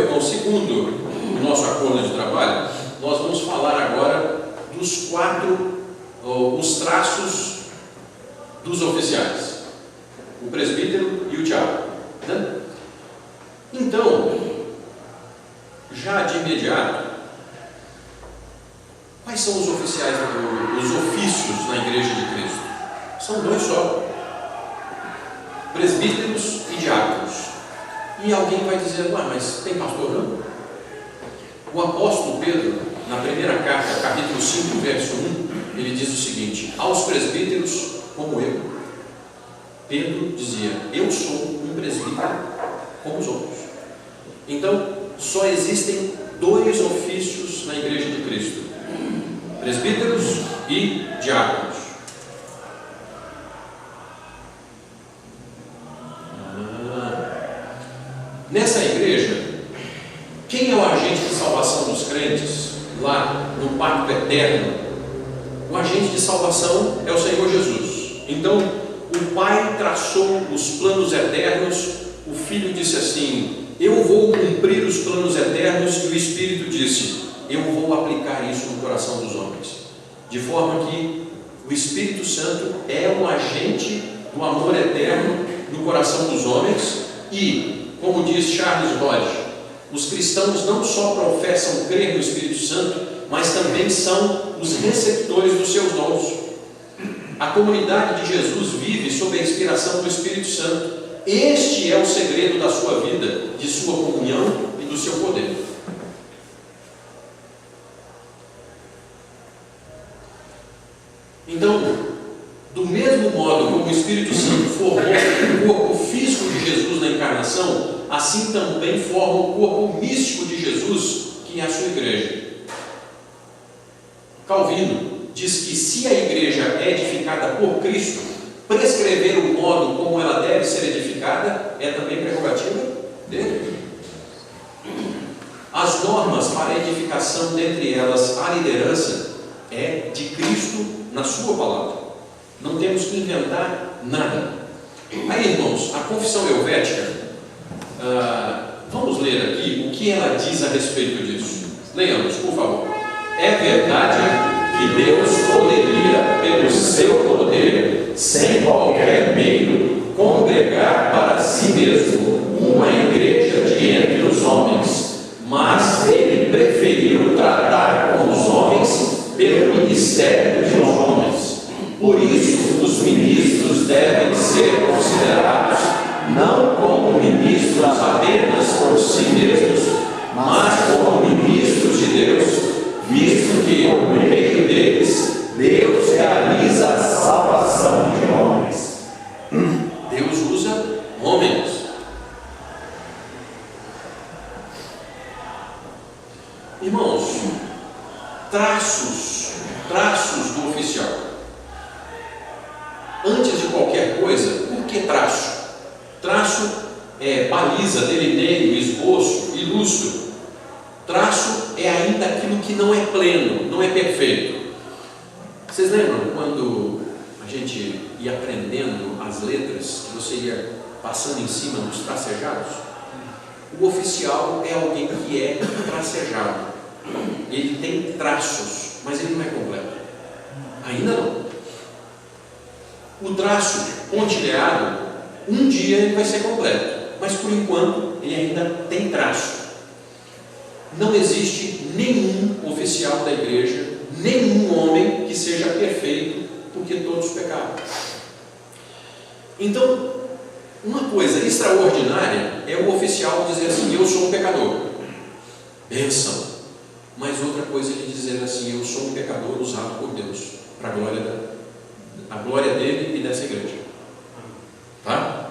irmão, segundo o nosso acordo de trabalho, nós vamos falar agora dos os traços dos oficiais, o presbítero e o diácono, né? Então, já de imediato, quais são os oficiais, os ofícios na Igreja de Cristo? São dois só: presbíteros e diáconos. E alguém vai dizer: mas tem pastor não? O apóstolo Pedro, na primeira carta, capítulo 5, verso 1, ele diz o seguinte: aos presbíteros como eu. Pedro dizia: eu sou um presbítero como os outros. Então, só existem dois ofícios na Igreja de Cristo: presbíteros e diáconos. Nessa igreja, quem é o agente de salvação dos crentes lá no pacto eterno? O agente de salvação é o Senhor Jesus. Então, o Pai traçou os planos eternos, o Filho disse assim: eu vou cumprir os planos eternos, e o Espírito disse: eu vou aplicar isso no coração dos homens. De forma que o Espírito Santo é o agente do amor eterno no coração dos homens. E, como diz Charles Hodge, os cristãos não só professam crer no Espírito Santo, mas também são os receptores dos seus dons. A comunidade de Jesus vive sob a inspiração do Espírito Santo. Este é o segredo da sua vida, de sua comunhão e do seu poder. Então, do mesmo modo como o Espírito Santo formou o corpo físico de Jesus na encarnação, assim também forma o corpo místico de Jesus, que é a sua igreja. Calvino diz que se a igreja é edificada por Cristo, prescrever o modo como ela deve ser edificada é também prerrogativa dele. As normas para a edificação, dentre elas a liderança, é de Cristo na sua palavra. Não temos que inventar nada. Aí, irmãos, a confissão helvética, vamos ler aqui o que ela diz a respeito disso. Leiamos, por favor. É verdade que Deus poderia, pelo seu poder, sem qualquer meio, congregar para si mesmo uma igreja de entre os homens, mas Ele preferiu tratar com os homens pelo ministério de homens. Por isso, os ministros devem ser considerados não como ministros apenas por si mesmos, mas como ministros de Deus, visto que, por meio deles, Deus realiza a salvação de homens. Deus usa homens. Irmãos, traços do oficial. Antes de qualquer coisa, por que traço? Traço é baliza, delineio, esboço, ilustro. Traço é ainda aquilo que não é pleno, não é perfeito. Vocês lembram quando a gente ia aprendendo as letras, que você ia passando em cima dos tracejados? O oficial é alguém que é tracejado. Ele tem traços, mas ele não é completo. Ainda não. O traço pontilhado, um dia ele vai ser completo, mas por enquanto ele ainda tem traço. Não existe nenhum oficial da igreja, nenhum homem que seja perfeito, porque todos pecaram. Então, uma coisa extraordinária é o oficial dizer assim: eu sou um pecador. Bênção. Mas outra coisa é ele dizer assim: eu sou um pecador usado por Deus, para a glória dele e dessa igreja. Tá?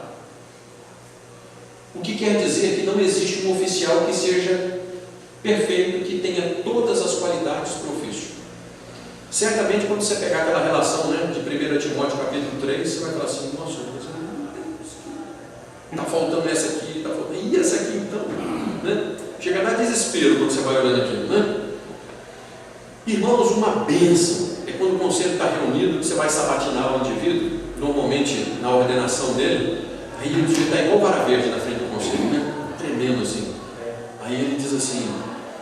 O que quer dizer que não existe um oficial que seja perfeito, que tenha todas as qualidades para o ofício. Certamente, quando você pegar aquela relação, né, de 1 Timóteo capítulo 3, você vai falar assim: nossa, está faltando essa aqui, está faltando, e essa aqui então? Né? Chega a dar desespero quando você vai olhando aquilo, né? Irmãos, uma bênção é quando o conselho está reunido, que você vai sabatinar o indivíduo, normalmente na ordenação dele, aí ele está igual vara verde na frente do conselho, né? Tremendo assim. Aí ele diz assim: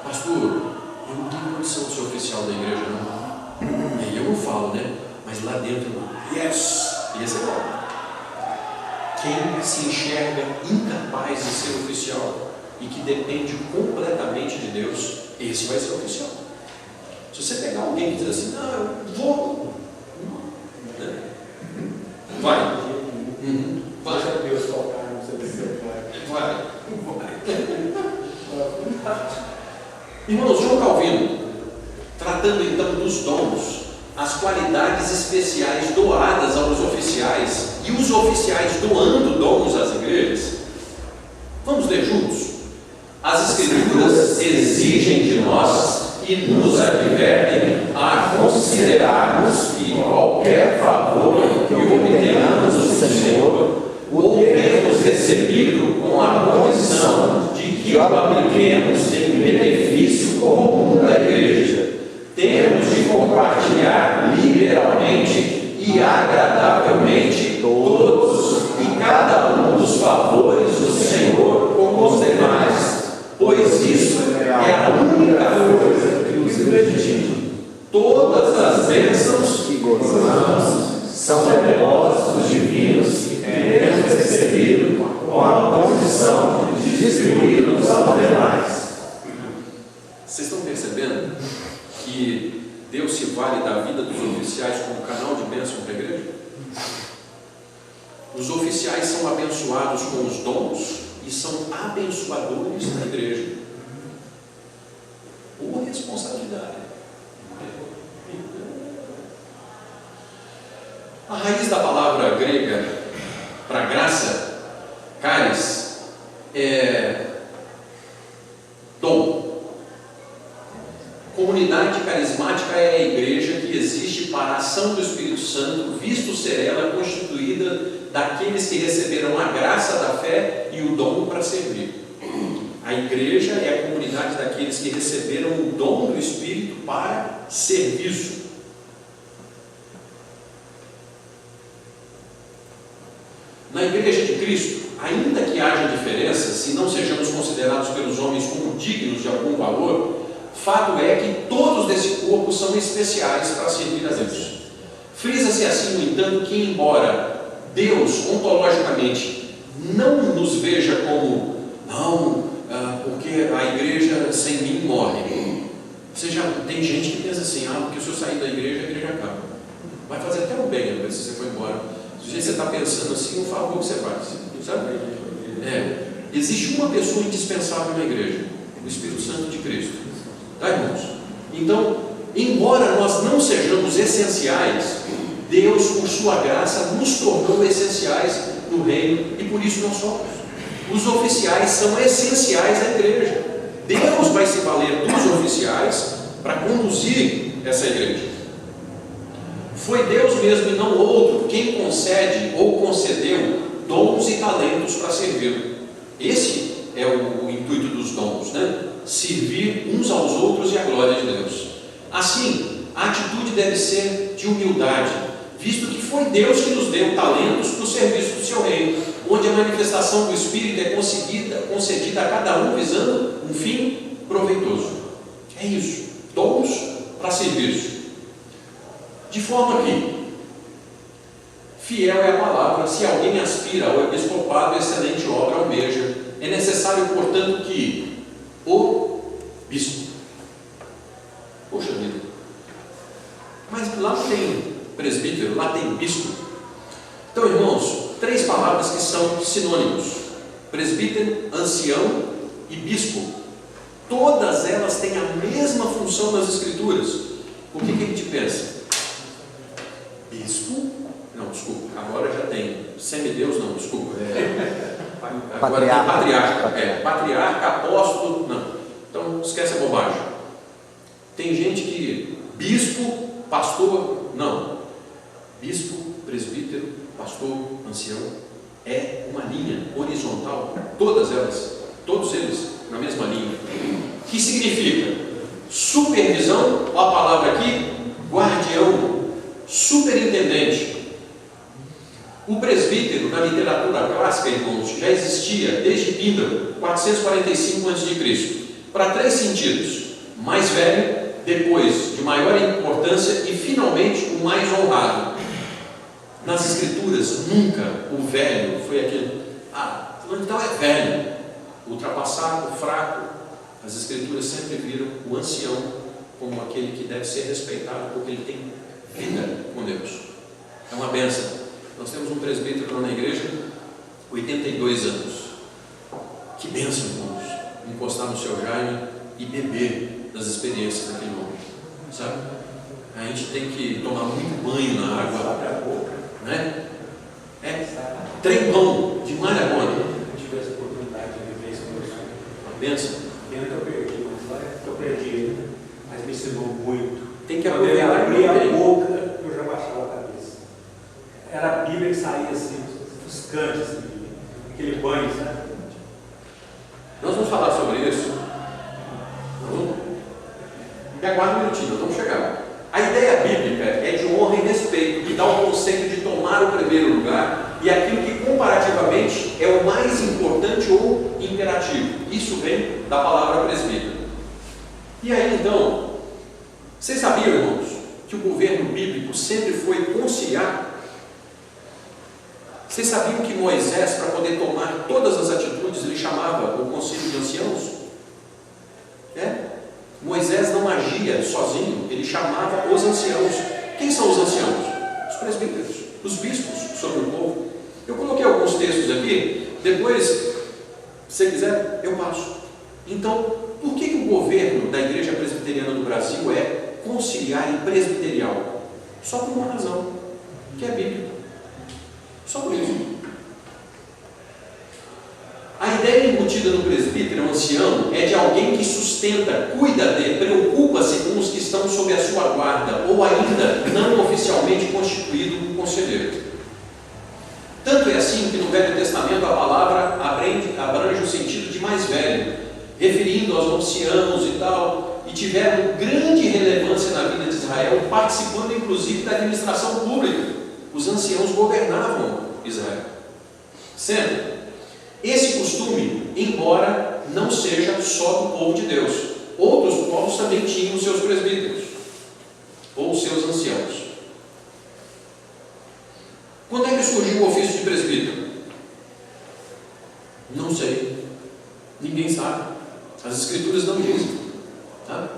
pastor, eu não tenho condição de ser oficial da igreja, não. Aí eu não falo, né? Mas lá dentro, yes! E esse é bom. Quem se enxerga incapaz de ser oficial e que depende completamente de Deus, esse vai ser oficial. Se você pegar alguém que diz assim: não, eu vou, né? Vai. Deixa Deus tocar no seu desejo. Vai. Irmãos, João Calvino, tratando então dos dons, as qualidades especiais doadas aos oficiais e os oficiais doando dons às igrejas, vamos ler juntos? As Escrituras exigem de nós e nos advertem a considerarmos que qualquer favor que obtenhamos do Senhor o temos recebido com a condição de que o apliquemos em benefício comum da igreja. Temos de compartilhar liberalmente e agradavelmente todos e cada um dos favores do Senhor com os demais, pois isso é a única coisa que nos legitima. Todas as bênçãos que gozamos são depósitos divinos que temos recebido com a condição de distribuí-los aos demais. Vocês estão percebendo que Deus se vale da vida dos oficiais como canal de bênção para a igreja? Os oficiais são abençoados com os dons e são abençoadores da igreja. Uma responsabilidade. A raiz da palavra grega para graça, charis, é dom. Comunidade carismática é a igreja que existe para a ação do Espírito Santo, visto ser ela constituída daqueles que receberam a graça da fé e o dom para servir. A igreja é a comunidade daqueles que receberam o dom do Espírito para serviço. Na igreja de Cristo, ainda que haja diferenças e não sejamos considerados pelos homens como dignos de algum valor, fato é que todos desse corpo são especiais para servir a Deus. Frisa-se assim, no entanto, que embora Deus, ontologicamente, não nos veja como, porque a igreja sem mim morre. Você já tem gente que pensa assim: porque se eu sair da igreja, a igreja acaba. Vai fazer até um bem, se você for embora. Se você está pensando assim, o favor que você faz, sabe? Existe uma pessoa indispensável na igreja: o Espírito Santo de Cristo. Tá, irmãos? Então, embora nós não sejamos essenciais, Deus, por sua graça, nos tornou essenciais no reino e por isso nós somos. Os oficiais são essenciais à igreja. Deus vai se valer dos oficiais para conduzir essa igreja. Foi Deus mesmo e não outro quem concede ou concedeu dons e talentos para servir. Esse é o intuito dos dons, né? Servir uns aos outros e a glória de Deus. Assim, a atitude deve ser de humildade, visto que foi Deus que nos deu talentos para o serviço do seu reino, onde a manifestação do Espírito é concedida a cada um visando um fim proveitoso. É isso, dons para serviço. De forma que, fiel é a palavra, se alguém aspira ao episcopado, excelente obra almeja. É necessário, portanto, que o bispo. Poxa vida, mas lá tem presbítero, lá tem bispo. Então, irmãos, 3 palavras que são sinônimos: presbítero, ancião e bispo. Todas elas têm a mesma função nas Escrituras. O que a gente pensa? Bispo? Não, desculpa, agora já tem semideus, não, desculpa. Agora tem patriarca. Patriarca, apóstolo, não. Então esquece a bobagem. Tem gente que bispo, pastor, não. Bispo, presbítero, pastor, ancião, é uma linha horizontal, todas elas, todos eles na mesma linha. Que significa supervisão, a palavra aqui, guardião, superintendente. O presbítero, na literatura clássica, irmãos, já existia desde Píndaro, 445 a.C. para 3 sentidos: mais velho, depois de maior importância e finalmente o mais honrado. Nas Escrituras, nunca o velho foi aquele, fulano de tal é velho, ultrapassado, fraco. As Escrituras sempre viram o ancião como aquele que deve ser respeitado, porque ele tem vida com Deus. É uma bênção. Nós temos um presbítero lá na igreja, 82 anos. Que bênção, irmãos, encostar no seu Jaime e beber das experiências daquele homem, sabe? A gente tem que tomar muito banho na água, né? Trembão de malha boa. Eu tive essa oportunidade de viver isso com meu sonho. Uma bênção. Pena que eu perdi, mas eu perdi, mas me ensinou muito. Tem que Quando eu aproveitar. abri a boca, eu já baixava a cabeça. Era a Bíblia que saía assim, ofuscante, assim, aquele banho, sabe? Nós vamos falar sobre isso. Me aguarda um minutinho, nós vamos chegar. A ideia bíblica é de honra e respeito, que dá o conceito de tomar o primeiro lugar e aquilo que comparativamente é o mais importante ou imperativo. Isso vem da palavra presbítero. E aí então, vocês sabiam, irmãos, que o governo bíblico sempre foi conciliar? Vocês sabiam que Moisés, para poder tomar todas as atitudes, ele chamava o conselho de anciãos? Moisés não agia sozinho, ele chamava os anciãos. Quem são os anciãos? Os presbíteros, os bispos sobre o povo. Eu coloquei alguns textos aqui, depois, se você quiser, eu passo. Então, por que o governo da Igreja Presbiteriana do Brasil é conciliar e presbiterial? Só por uma razão, que é bíblica. Só por isso. A ideia embutida no presbítero, o ancião, é de alguém que sustenta, cuida de, preocupa-se com os que estão sob a sua guarda, ou ainda não oficialmente constituído um conselheiro. Tanto é assim que no Velho Testamento a palavra abrange o sentido de mais velho, referindo aos anciãos e tal, e tiveram grande relevância na vida de Israel, participando inclusive da administração pública. Os anciãos governavam Israel. Certo? Esse costume, embora não seja só do povo de Deus, outros povos também tinham seus presbíteros, ou seus anciãos. Quando é que surgiu o ofício de presbítero? Não sei. Ninguém sabe. As Escrituras não dizem. Tá?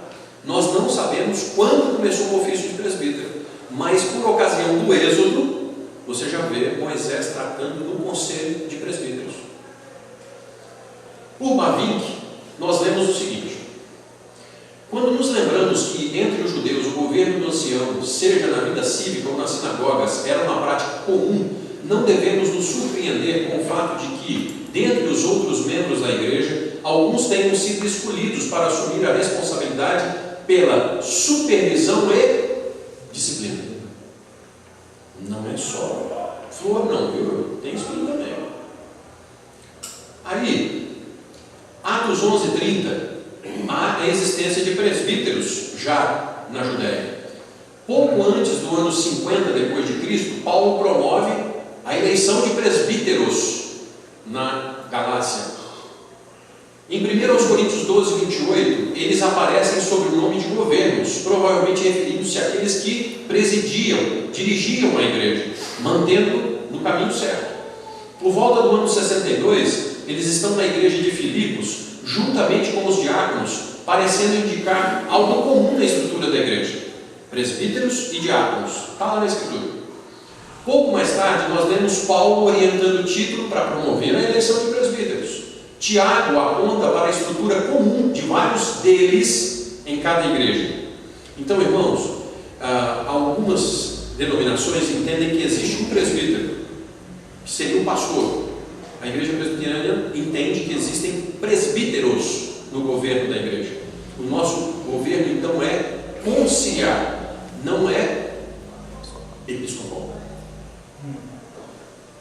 Nós não sabemos quando começou o ofício de presbítero, mas por ocasião do Êxodo, você já vê Moisés tratando do conselho de presbíteros. Por Bavinck, nós lemos o seguinte: quando nos lembramos que entre os judeus o governo do ancião, seja na vida cívica ou nas sinagogas, era uma prática comum, não devemos nos surpreender com o fato de que, dentre os outros membros da igreja, alguns tenham sido escolhidos para assumir a responsabilidade pela supervisão e disciplina. Não é só flor não, viu? Tem espinho também. Aí, Atos 11:30, há a existência de presbíteros já na Judéia. Pouco antes do ano 50 depois de Cristo, Paulo promove a eleição de presbíteros na Galácia. Em 1 Coríntios 12:28, eles aparecem sob o nome de governos, provavelmente referindo-se àqueles que presidiam, dirigiam a igreja, mantendo no caminho certo. Por volta do ano 62, eles estão na igreja de Filipos, juntamente com os diáconos, parecendo indicar algo comum na estrutura da igreja: presbíteros e diáconos. Está lá na Escritura. Pouco mais tarde, nós lemos Paulo orientando Tito para promover a eleição de presbíteros. Tiago aponta para a estrutura comum de vários deles em cada igreja. Então, irmãos, algumas denominações entendem que existe um presbítero, que seria o pastor. A igreja presbiteriana entende que existem presbíteros no governo da igreja. O nosso governo, então, é conciliar, não é episcopal.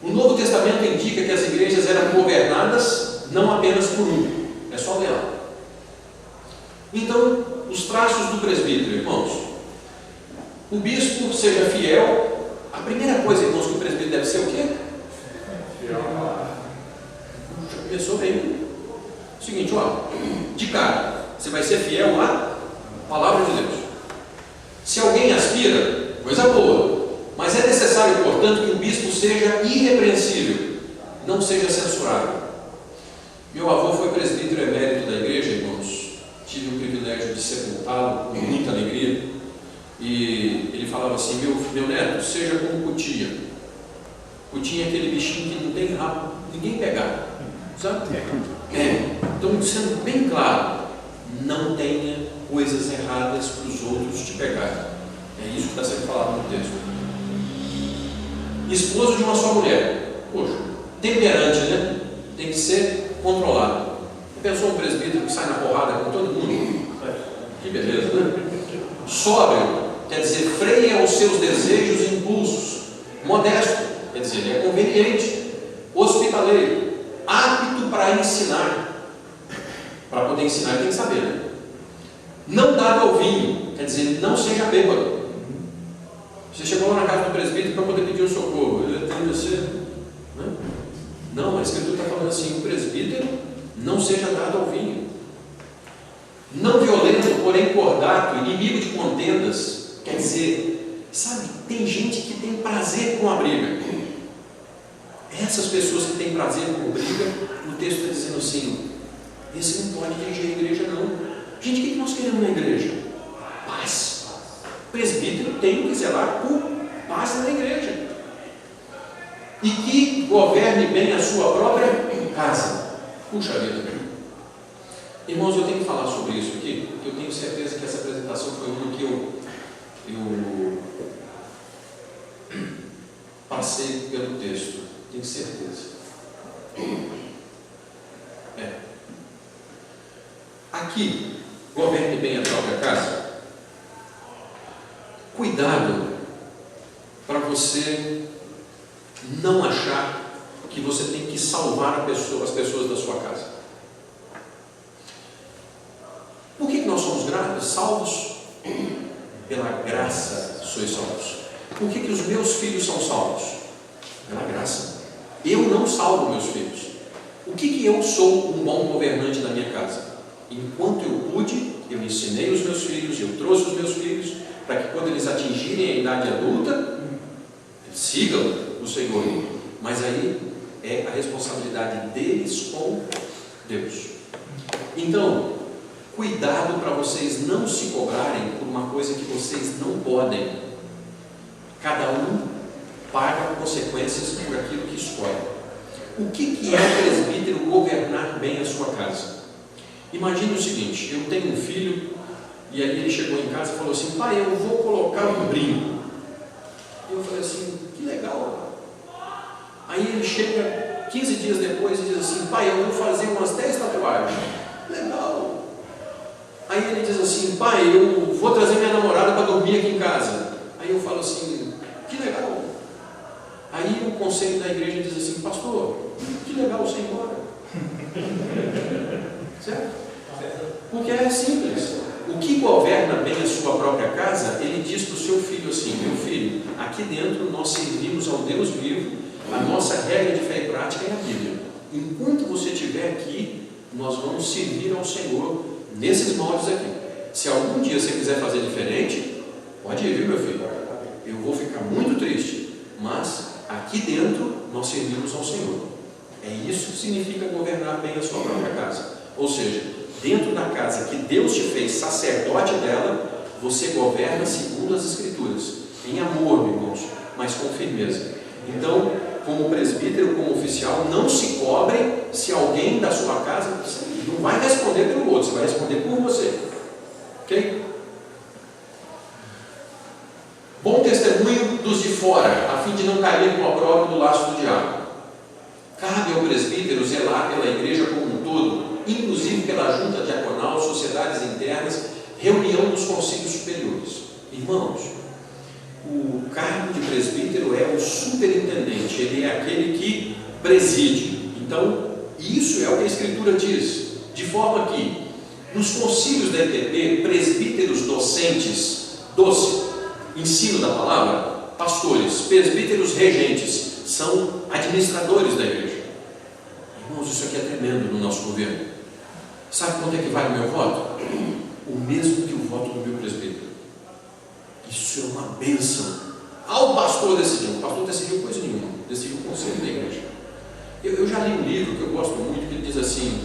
O Novo Testamento indica que as igrejas eram governadas não apenas por um, é só ler lá. Então, os traços do presbítero, irmãos: o bispo seja fiel. A primeira coisa, irmãos, que o presbítero deve ser o quê? Fiel. Já começou bem. O seguinte, ó, de cara, Você vai ser fiel à palavra de Deus. Se alguém aspira, coisa boa, mas é necessário, portanto, que o bispo seja irrepreensível, não seja censurado. Meu avô foi presbítero emérito da igreja, irmãos. Tive o privilégio de sepultá-lo com muita alegria. E ele falava assim: meu neto, seja como Cutia. Cutia é aquele bichinho que não tem rabo, ninguém pegar, sabe? Então, sendo bem claro, não tenha coisas erradas para os outros te pegarem. É isso que está sendo falado no texto. Esposo de uma só mulher. Poxa, temperante, né? Tem que ser controlado. Pensou um presbítero que sai na porrada com todo mundo? Que beleza, né? Sóbrio, quer dizer, freia os seus desejos e impulsos. Modesto, quer dizer, ele é conveniente. Hospitaleiro, apto para ensinar. Para poder ensinar, ele tem que saber, né? Não dado ao vinho, quer dizer, não seja bêbado. Você chegou lá na casa do presbítero para poder pedir um socorro, ele tem você, né? Não, a Escritura está falando assim: o presbítero não seja dado ao vinho. Não violento, porém cordato, inimigo de contendas. Quer dizer, sabe, tem gente que tem prazer com a briga. Essas pessoas que têm prazer com a briga, o texto está dizendo assim: esse não pode dirigir a igreja, não. Gente, o que nós queremos na igreja? Paz. O presbítero tem que zelar por paz na igreja. E que governe bem a sua própria casa. Puxa vida. Irmãos, eu tenho que falar sobre isso aqui, porque eu tenho certeza que essa apresentação foi uma que eu passei pelo texto. Tenho certeza. Aqui, governe bem a própria casa. Cuidado para você não achar que você tem que salvar as pessoas da sua casa. Por que nós somos salvos? Pela graça sois salvos. Por que os meus filhos são salvos? Pela graça. Eu não salvo meus filhos. O que eu sou um bom governante da minha casa? Enquanto eu pude, eu ensinei os meus filhos, eu trouxe os meus filhos, para que quando eles atingirem a idade adulta, eles sigam o Senhor. Mas aí é a responsabilidade deles com Deus. Então, cuidado para vocês não se cobrarem por uma coisa que vocês não podem. Cada um paga consequências por aquilo que escolhe. O que é o presbítero governar bem a sua casa? Imagine o seguinte: eu tenho um filho, e aí ele chegou em casa e falou assim: pai, eu vou colocar um brinco. E eu falei assim: que legal. Aí ele chega 15 dias depois e diz assim: pai, eu vou fazer umas 10 tatuagens. Legal. Aí ele diz assim: pai, eu vou trazer minha namorada para dormir aqui em casa. Aí eu falo assim: que legal. Aí o conselho da igreja diz assim: pastor, que legal você ir embora. Certo? Porque é simples. O que governa bem a sua própria casa, ele diz para o seu filho assim: meu filho, aqui dentro nós servimos ao Deus vivo, a nossa regra de fé e prática é a Bíblia. Enquanto você estiver aqui, nós vamos servir ao Senhor nesses moldes aqui. Se algum dia você quiser fazer diferente, pode ir, viu, meu filho? Eu vou ficar muito triste, mas aqui dentro nós servimos ao Senhor. É isso que significa governar bem a sua própria casa. Ou seja, dentro da casa que Deus te fez sacerdote dela, você governa segundo as Escrituras, em amor, irmãos, mas com firmeza. Então, como presbítero, como oficial, não se cobre se alguém da sua casa não vai responder pelo outro, você vai responder por você. Ok? Bom testemunho dos de fora, a fim de não cair com o próprio do laço do diabo. Cabe ao presbítero zelar pela igreja como um todo, inclusive pela junta diaconal, sociedades internas, reunião dos concílios superiores. Irmãos, o cargo de presbítero é o superintendente, ele é aquele que preside. Então, isso é o que a Escritura diz, de forma que nos concílios da ETP, presbíteros docentes, ensino da palavra, pastores, presbíteros regentes, são administradores da igreja. Irmãos, isso aqui é tremendo no nosso governo. Sabe quanto é que vale o meu voto? o mesmo que o voto do meu presbítero. Isso é uma bênção. O pastor decidiu coisa nenhuma, decidiu o conselho da igreja. Eu já li um livro que eu gosto muito, que ele diz assim: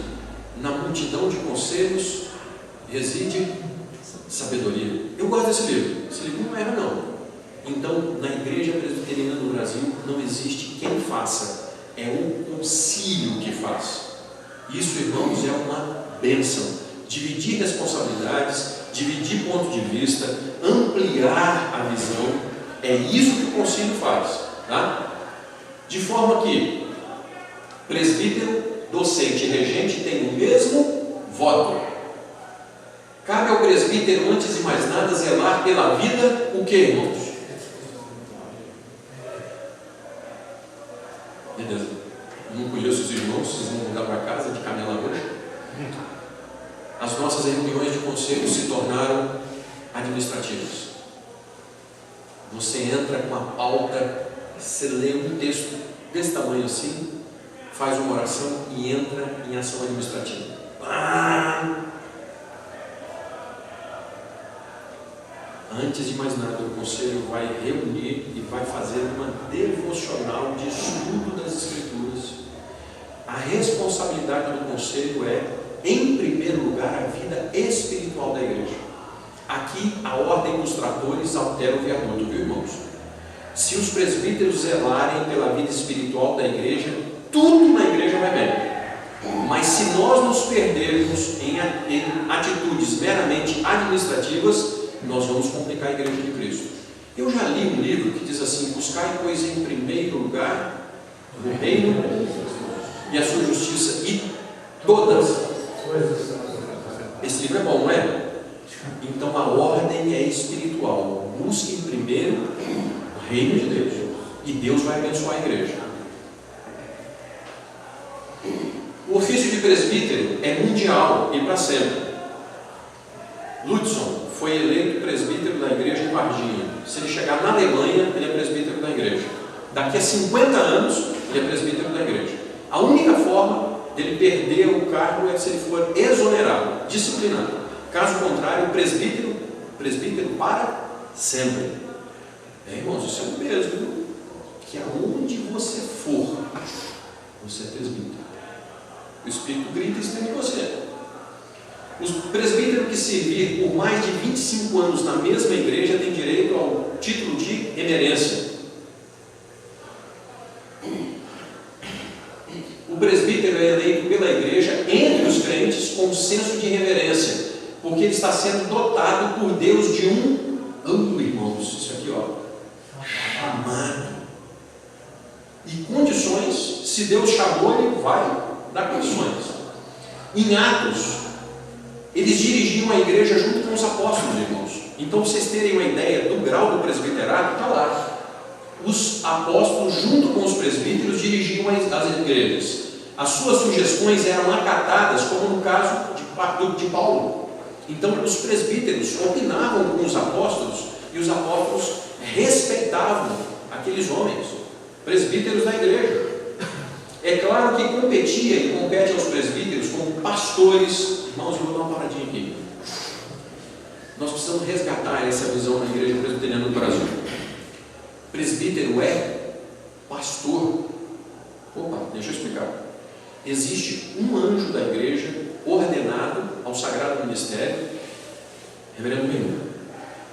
na multidão de conselhos reside sabedoria. Eu gosto desse livro. Esse livro não erra, não. Então, na igreja presbiteriana do Brasil não existe quem faça, é o concílio que faz. Isso, irmãos, é uma bênção. Dividir responsabilidades, dividir ponto de vista, ampliar a visão, é isso que o concílio faz, tá? De forma que presbítero, docente e regente têm o mesmo voto. Cabe ao presbítero, antes de mais nada, zelar pela vida, o que, irmãos? Beleza. Eu não conheço os irmãos, vocês vão mudar para casa de canela roxa. As nossas reuniões de conselho se tornaram administrativas. Você entra com a pauta, você lê um texto desse tamanho assim, faz uma oração e entra em ação administrativa. Antes de mais nada, o conselho vai reunir e vai fazer uma devocional de estudo das Escrituras. A responsabilidade do conselho é, em primeiro lugar, a vida espiritual da igreja. Aqui, a ordem dos tratores altera o viaduto, viu, irmãos? Se os presbíteros zelarem pela vida espiritual da igreja, tudo na igreja vai bem. Mas se nós nos perdermos em atitudes meramente administrativas, nós vamos complicar a igreja de Cristo. Eu já li um livro que diz assim: buscai, pois, em primeiro lugar o reino e a sua justiça, e todas. Esse livro é bom, não é? Então a ordem é espiritual. Busquem primeiro o reino de Deus, e Deus vai abençoar a igreja. O ofício de presbítero é mundial e para sempre. Lutzen foi eleito presbítero da igreja em Varginha. Se ele chegar na Alemanha, ele é presbítero da igreja. Daqui a 50 anos, ele é presbítero da igreja. A única forma dele perder o cargo é se ele for exonerado, disciplinado. Caso contrário, presbítero para sempre. Irmãos, isso é o mesmo, que aonde você for, você é presbítero. O Espírito grita isso dentro de você. O presbítero que servir por mais de 25 anos na mesma igreja tem direito ao título de emerência. O presbítero é eleito pela igreja entre os crentes com senso de reverência, porque ele está sendo dotado por Deus de irmãos, isso aqui, chamado. E condições, se Deus chamou, ele vai dar condições. Em Atos, eles dirigiam a igreja junto com os apóstolos, irmãos. Então, para vocês terem uma ideia do grau do presbiterato, está lá. Os apóstolos, junto com os presbíteros, dirigiam as igrejas. As suas sugestões eram acatadas, como no caso de Paulo. Então, os presbíteros opinavam com os apóstolos, e os apóstolos respeitavam aqueles homens, presbíteros da igreja. É claro que competia e compete aos presbíteros como pastores. Irmãos, eu vou dar uma paradinha aqui. Nós precisamos resgatar essa visão na igreja presbiteriana do Brasil. Presbítero é pastor. Opa, deixa eu explicar. Existe um anjo da igreja ordenado ao sagrado ministério, reverendo Benhur.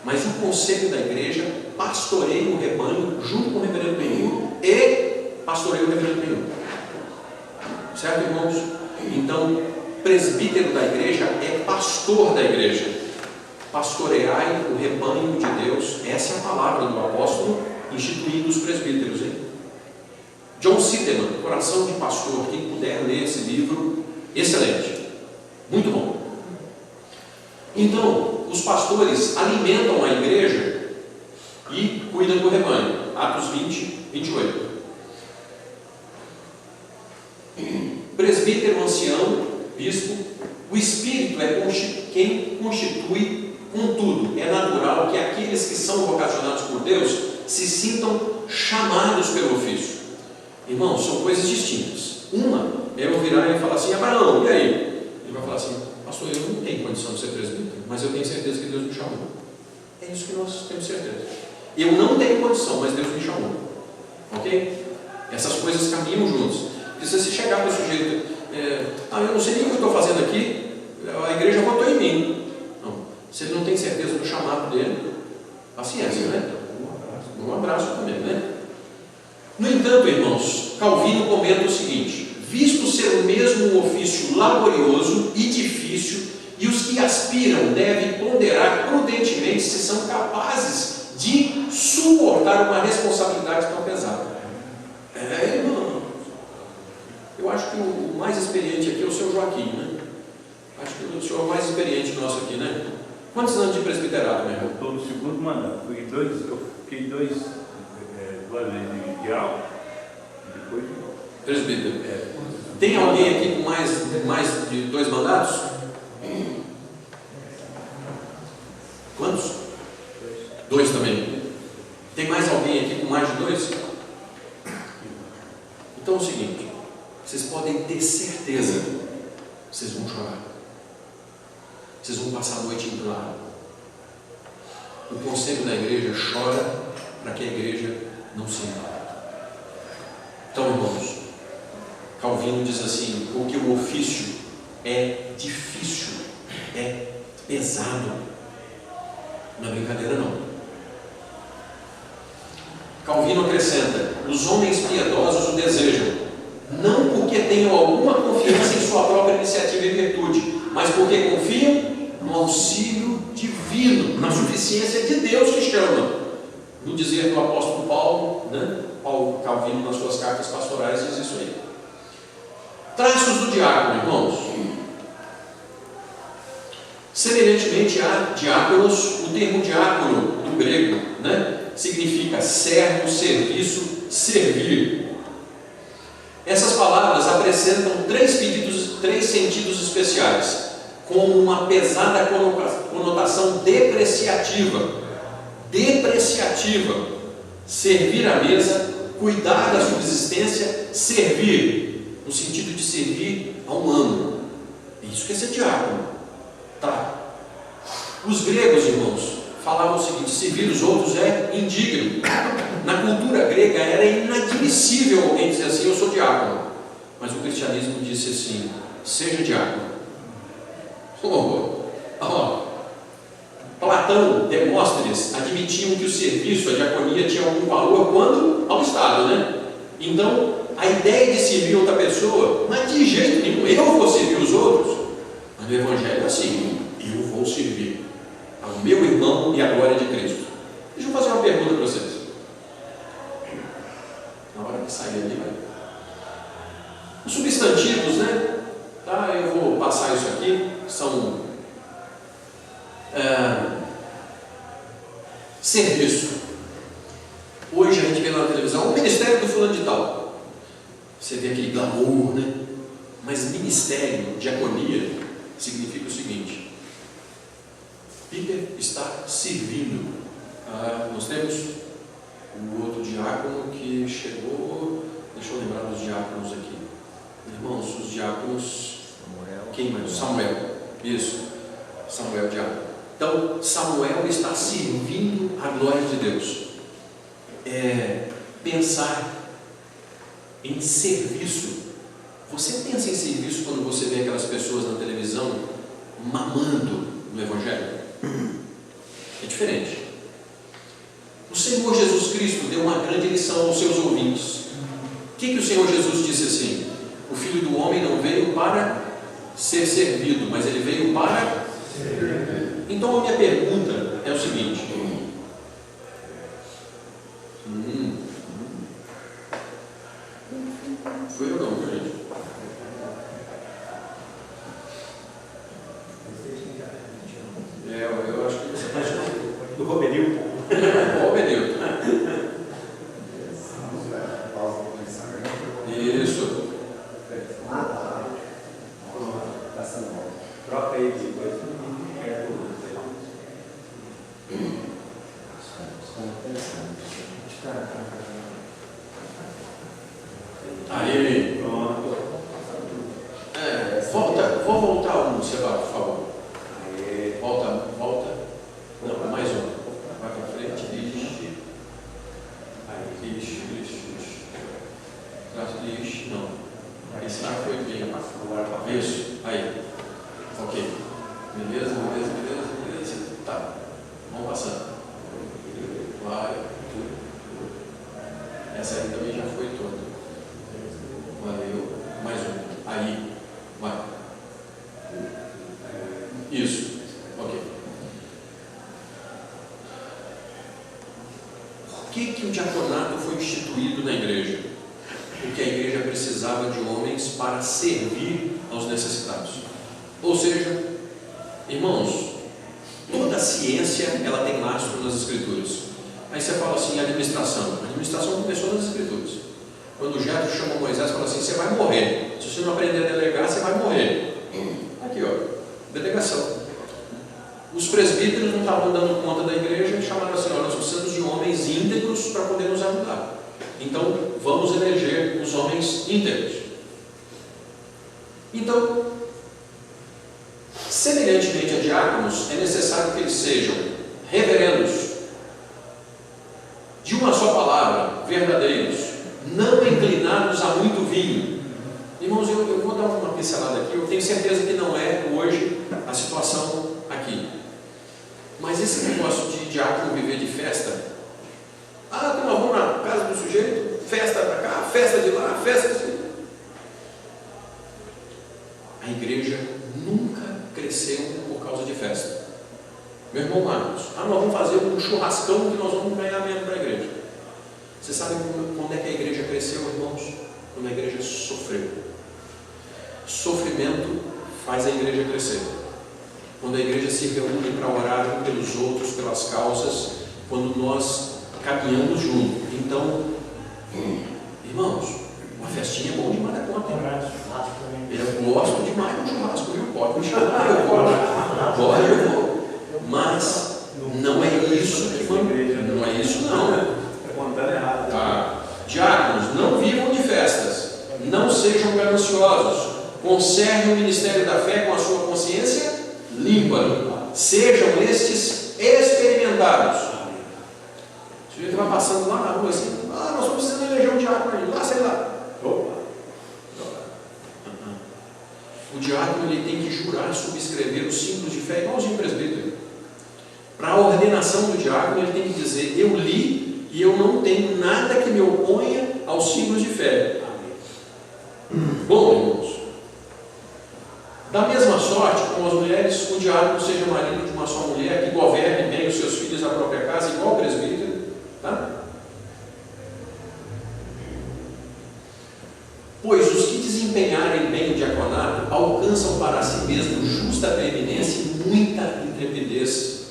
Mas o conselho da igreja pastoreia o rebanho junto com o reverendo Benhur e pastoreia o reverendo Benhur. Certo, irmãos? Então, presbítero da igreja é pastor da igreja. Pastoreai o rebanho de Deus. Essa é a palavra do apóstolo instituindo os presbíteros, hein? John Sitterman, Coração de Pastor. Quem puder ler esse livro, excelente, muito bom. Então, os pastores alimentam a igreja e cuidam do rebanho. Atos 20, 28. Presbítero, ancião, bispo, o Espírito é quem constitui com tudo. É natural que aqueles que são vocacionados por Deus se sintam chamados pelo ofício. Irmãos, são coisas distintas. Uma é eu virar e falar assim: Abraão, e aí? Ele vai falar assim: pastor, eu não tenho condição de ser presbítero, mas eu tenho certeza que Deus me chamou. É isso que nós temos certeza. Eu não tenho condição, mas Deus me chamou. Ok? Essas coisas caminham juntos. Porque se você chegar para o sujeito, eu não sei nem o que eu estou fazendo aqui, a igreja votou em mim. Não. Se ele não tem certeza do chamado dele, paciência, né? Um abraço também, né? No entanto, irmãos, Calvino comenta o seguinte: visto ser o mesmo ofício laborioso e difícil, e os que aspiram devem ponderar prudentemente se são capazes de suportar uma responsabilidade tão pesada. Irmão, eu acho que o mais experiente aqui é o seu Joaquim, né? Acho que o senhor é o mais experiente nosso aqui, né? Quantos anos de presbiterado, meu irmão? Eu estou no segundo mandato. Eu fiquei duas vezes de aula, depois presbítero. Tem alguém aqui com mais de 2 mandatos? Quantos? 2 também. Tem mais alguém aqui com mais de 2? Então é o seguinte, vocês podem ter certeza, vocês vão chorar. Vocês vão passar a noite em claro. O conselho da igreja chora para que a igreja não se embale. Então, irmãos, Calvino diz assim: porque o ofício é difícil, é pesado. Não é brincadeira, não. Calvino acrescenta: os homens piedosos o desejam, não porque tenham alguma confiança em sua própria iniciativa e virtude, mas porque confiam no auxílio divino, na suficiência de Deus que chama. No dizer do apóstolo Paulo, né? Paulo Calvino, nas suas cartas pastorais, diz isso aí. Traços do diácono, irmãos. Semelhantemente a diáconos, o termo diácono do grego, né, significa servo, serviço, servir. Essas palavras apresentam 3 sentidos especiais, com uma pesada conotação depreciativa. Servir à mesa, cuidar da subsistência, servir, no sentido de servir ao humano. Isso que é ser diácono. Tá. Os gregos, irmãos, falavam o seguinte: servir os outros é indigno. Na cultura grega era inadmissível alguém dizer assim: eu sou diácono. Mas o cristianismo disse assim: seja diácono. Platão, Demóstenes admitiam que o serviço, a diaconia, tinha algum valor quando ao Estado, né? Então, a ideia de servir outra pessoa, mas de jeito nenhum, eu vou servir os outros. Mas no Evangelho é assim: eu vou servir ao meu irmão e à glória de Cristo. Deixa eu fazer uma pergunta para vocês. Na hora que sair ali, vai. Os substantivos, né? Tá, eu vou passar isso aqui. São serviço. Hoje a gente vê na televisão o ministério do fulano de tal. Você vê aquele glamour, né? Mas ministério, diaconia, significa o seguinte: Peter está servindo. Nós temos o outro diácono que chegou. Deixa eu lembrar dos diáconos aqui. Irmãos, os diáconos. Quem mais? Samuel. Isso. Samuel, diácono. Então, Samuel está servindo a glória de Deus. Pensar em serviço. Você pensa em serviço quando você vê aquelas pessoas na televisão mamando no Evangelho? É diferente. O Senhor Jesus Cristo deu uma grande lição aos seus ouvintes. O que o Senhor Jesus disse assim? O Filho do Homem não veio para ser servido, mas ele veio para servir. Então a minha pergunta é o seguinte: foi eu não, gente? Eu acho que você está do Robenil. Robenil. Isso. Troca aí depois. observar, por favor. Volta. Não, mais um. Vai para frente. Isso. Não. Esse já foi bem. Isso. Aí. Ok. Beleza. Tá. Vamos passando. Vai. Essa aí também já foi toda. Valeu. Mais um. Aí. Vai. Isso. Ok. Por que o diaconato foi instituído na igreja? Porque a igreja precisava de homens para servir aos necessitados. Ou seja, irmãos, toda a ciência ela tem lastro nas escrituras. Aí você fala assim, administração. A administração começou nas escrituras. Quando o Jetro chama Moisés e fala assim, você vai morrer. Se você não aprender a delegar, você vai morrer. Aqui, ó. Delegação. Os presbíteros não estavam dando conta da igreja e chamaram assim, nós precisamos de homens íntegros para poder nos ajudar. Então, vamos eleger os homens íntegros. Então, semelhantemente a diáconos, é necessário que eles sejam reverendos, de uma só palavra, verdadeiros, não inclinados a muito vinho. Irmãos, eu vou dar uma pincelada aqui, eu tenho certeza que não é hoje a situação aqui. Mas esse negócio de diácono viver de festa, então nós vamos na casa do sujeito, festa para cá, festa de lá, festa assim. A igreja nunca cresceu por causa de festa. Meu irmão Marcos, nós vamos fazer um churrascão que nós vamos ganhar mesmo para a igreja. Você sabe quando é que a igreja cresceu, irmãos? Quando a igreja sofreu. Sofrimento faz a igreja crescer. Quando a igreja se reúne para orar um pelos outros, pelas causas, quando nós caminhamos junto. Então, irmãos, uma festinha é bom demais da conta. Eu gosto demais do churrasco, viu? Pode me chamar, eu vou. Mas não é isso que não é isso não. É contando errado. Tá. Diáconos, não vivam de festas, não sejam gananciosos, conservem o ministério da fé com a sua consciência limpa, sejam estes experimentados. O sujeito vai passando lá na rua assim, nós estamos precisando eleger um diácono aí, lá, sei lá. Opa. O diácono ele tem que jurar, subscrever os símbolos de fé, igualzinho o presbítero. Para a ordenação do diácono, ele tem que dizer, eu li e eu não tenho nada que me oponha aos símbolos de fé. Bom, irmãos, da mesma sorte, como as mulheres, o diácono seja marido de uma só mulher, que governe bem os seus filhos, a própria casa, igual o presbítero. Tá? Pois os que desempenharem bem o diaconato alcançam para si mesmo justa preeminência e muita intrepidez.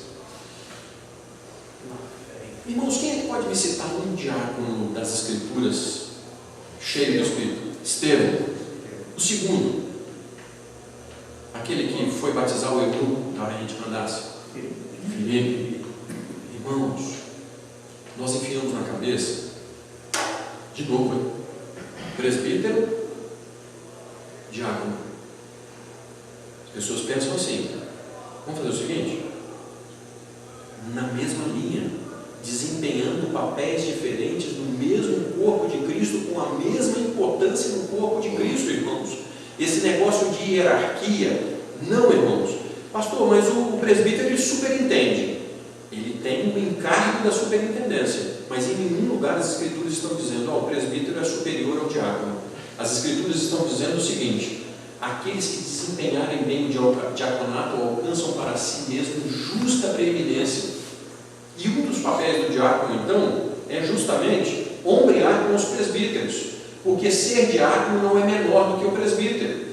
Irmãos, quem é que pode me citar um diácono das Escrituras cheio do Espírito? Estevão. O segundo, aquele que foi batizar o eunuco da rainha de Candace, Filipe. Irmãos, nós enfiamos na cabeça, de novo, presbítero, diácono. As pessoas pensam assim, vamos fazer o seguinte, na mesma linha, desempenhando papéis diferentes no mesmo corpo de Cristo, com a mesma importância no corpo de Cristo, irmãos. Esse negócio de hierarquia, não, irmãos. Pastor, mas o presbítero ele superintende. Ele tem um encargo da superintendência, mas em nenhum lugar as Escrituras estão dizendo, o presbítero é superior ao diácono. As Escrituras estão dizendo o seguinte, aqueles que desempenharem bem o diaconato alcançam para si mesmo justa preeminência. E um dos papéis do diácono, então, é justamente ombrear com os presbíteros, porque ser diácono não é menor do que o presbítero.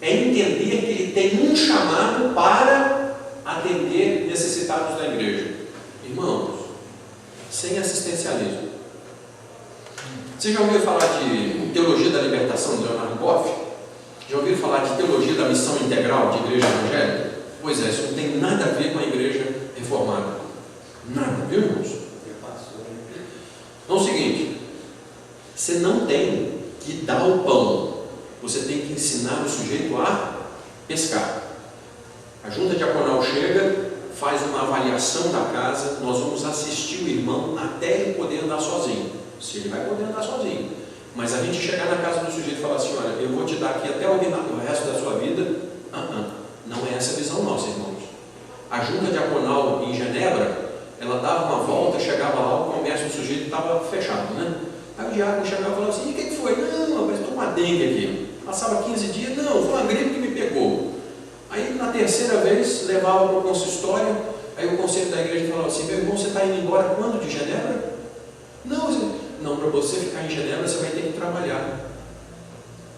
É entender que ele tem um chamado para atender necessitados da igreja. Irmãos, sem assistencialismo. Você já ouviu falar de teologia da libertação de Leonardo Boff? Já ouviu falar de teologia da missão integral de igreja evangélica? Pois é, isso não tem nada a ver com a igreja reformada. Nada, viu, irmãos? Então é o seguinte, você não tem que dar o pão, você tem que ensinar o sujeito a pescar. A junta diaconal chega, faz uma avaliação da casa, nós vamos assistir o irmão até ele poder andar sozinho, se ele vai poder andar sozinho. Mas a gente chegar na casa do sujeito e falar assim, olha, eu vou te dar aqui até o resto da sua vida, não é essa a visão nossa, irmãos. A junta diaconal em Genebra, ela dava uma volta, chegava lá, o comércio do sujeito estava fechado, né? Aí o diácono chegava e falava assim, e o que foi? Não, mas estou com uma dengue aqui. Passava 15 dias, não, foi uma gripe que me pegou. Aí na terceira vez, levava para o consistório, aí o conselho da igreja falava assim, meu irmão, você está indo embora quando de Genebra? Não, para você ficar em Genebra, você vai ter que trabalhar.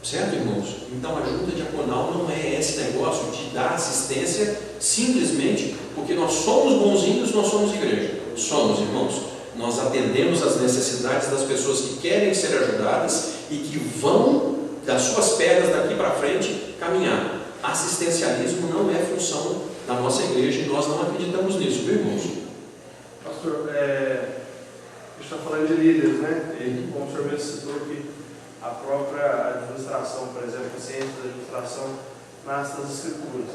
Certo, irmãos? Então a junta diaconal não é esse negócio de dar assistência simplesmente porque nós somos bonzinhos, nós somos igreja. Somos, irmãos. Nós atendemos às necessidades das pessoas que querem ser ajudadas e que vão das suas pernas daqui para frente caminhar. Assistencialismo não é função da nossa igreja e nós não acreditamos nisso, viu, irmãos? Pastor, a gente está falando de líderes, né? E como o senhor mesmo citou que a própria administração, por exemplo, a ciência da administração nasce das escrituras.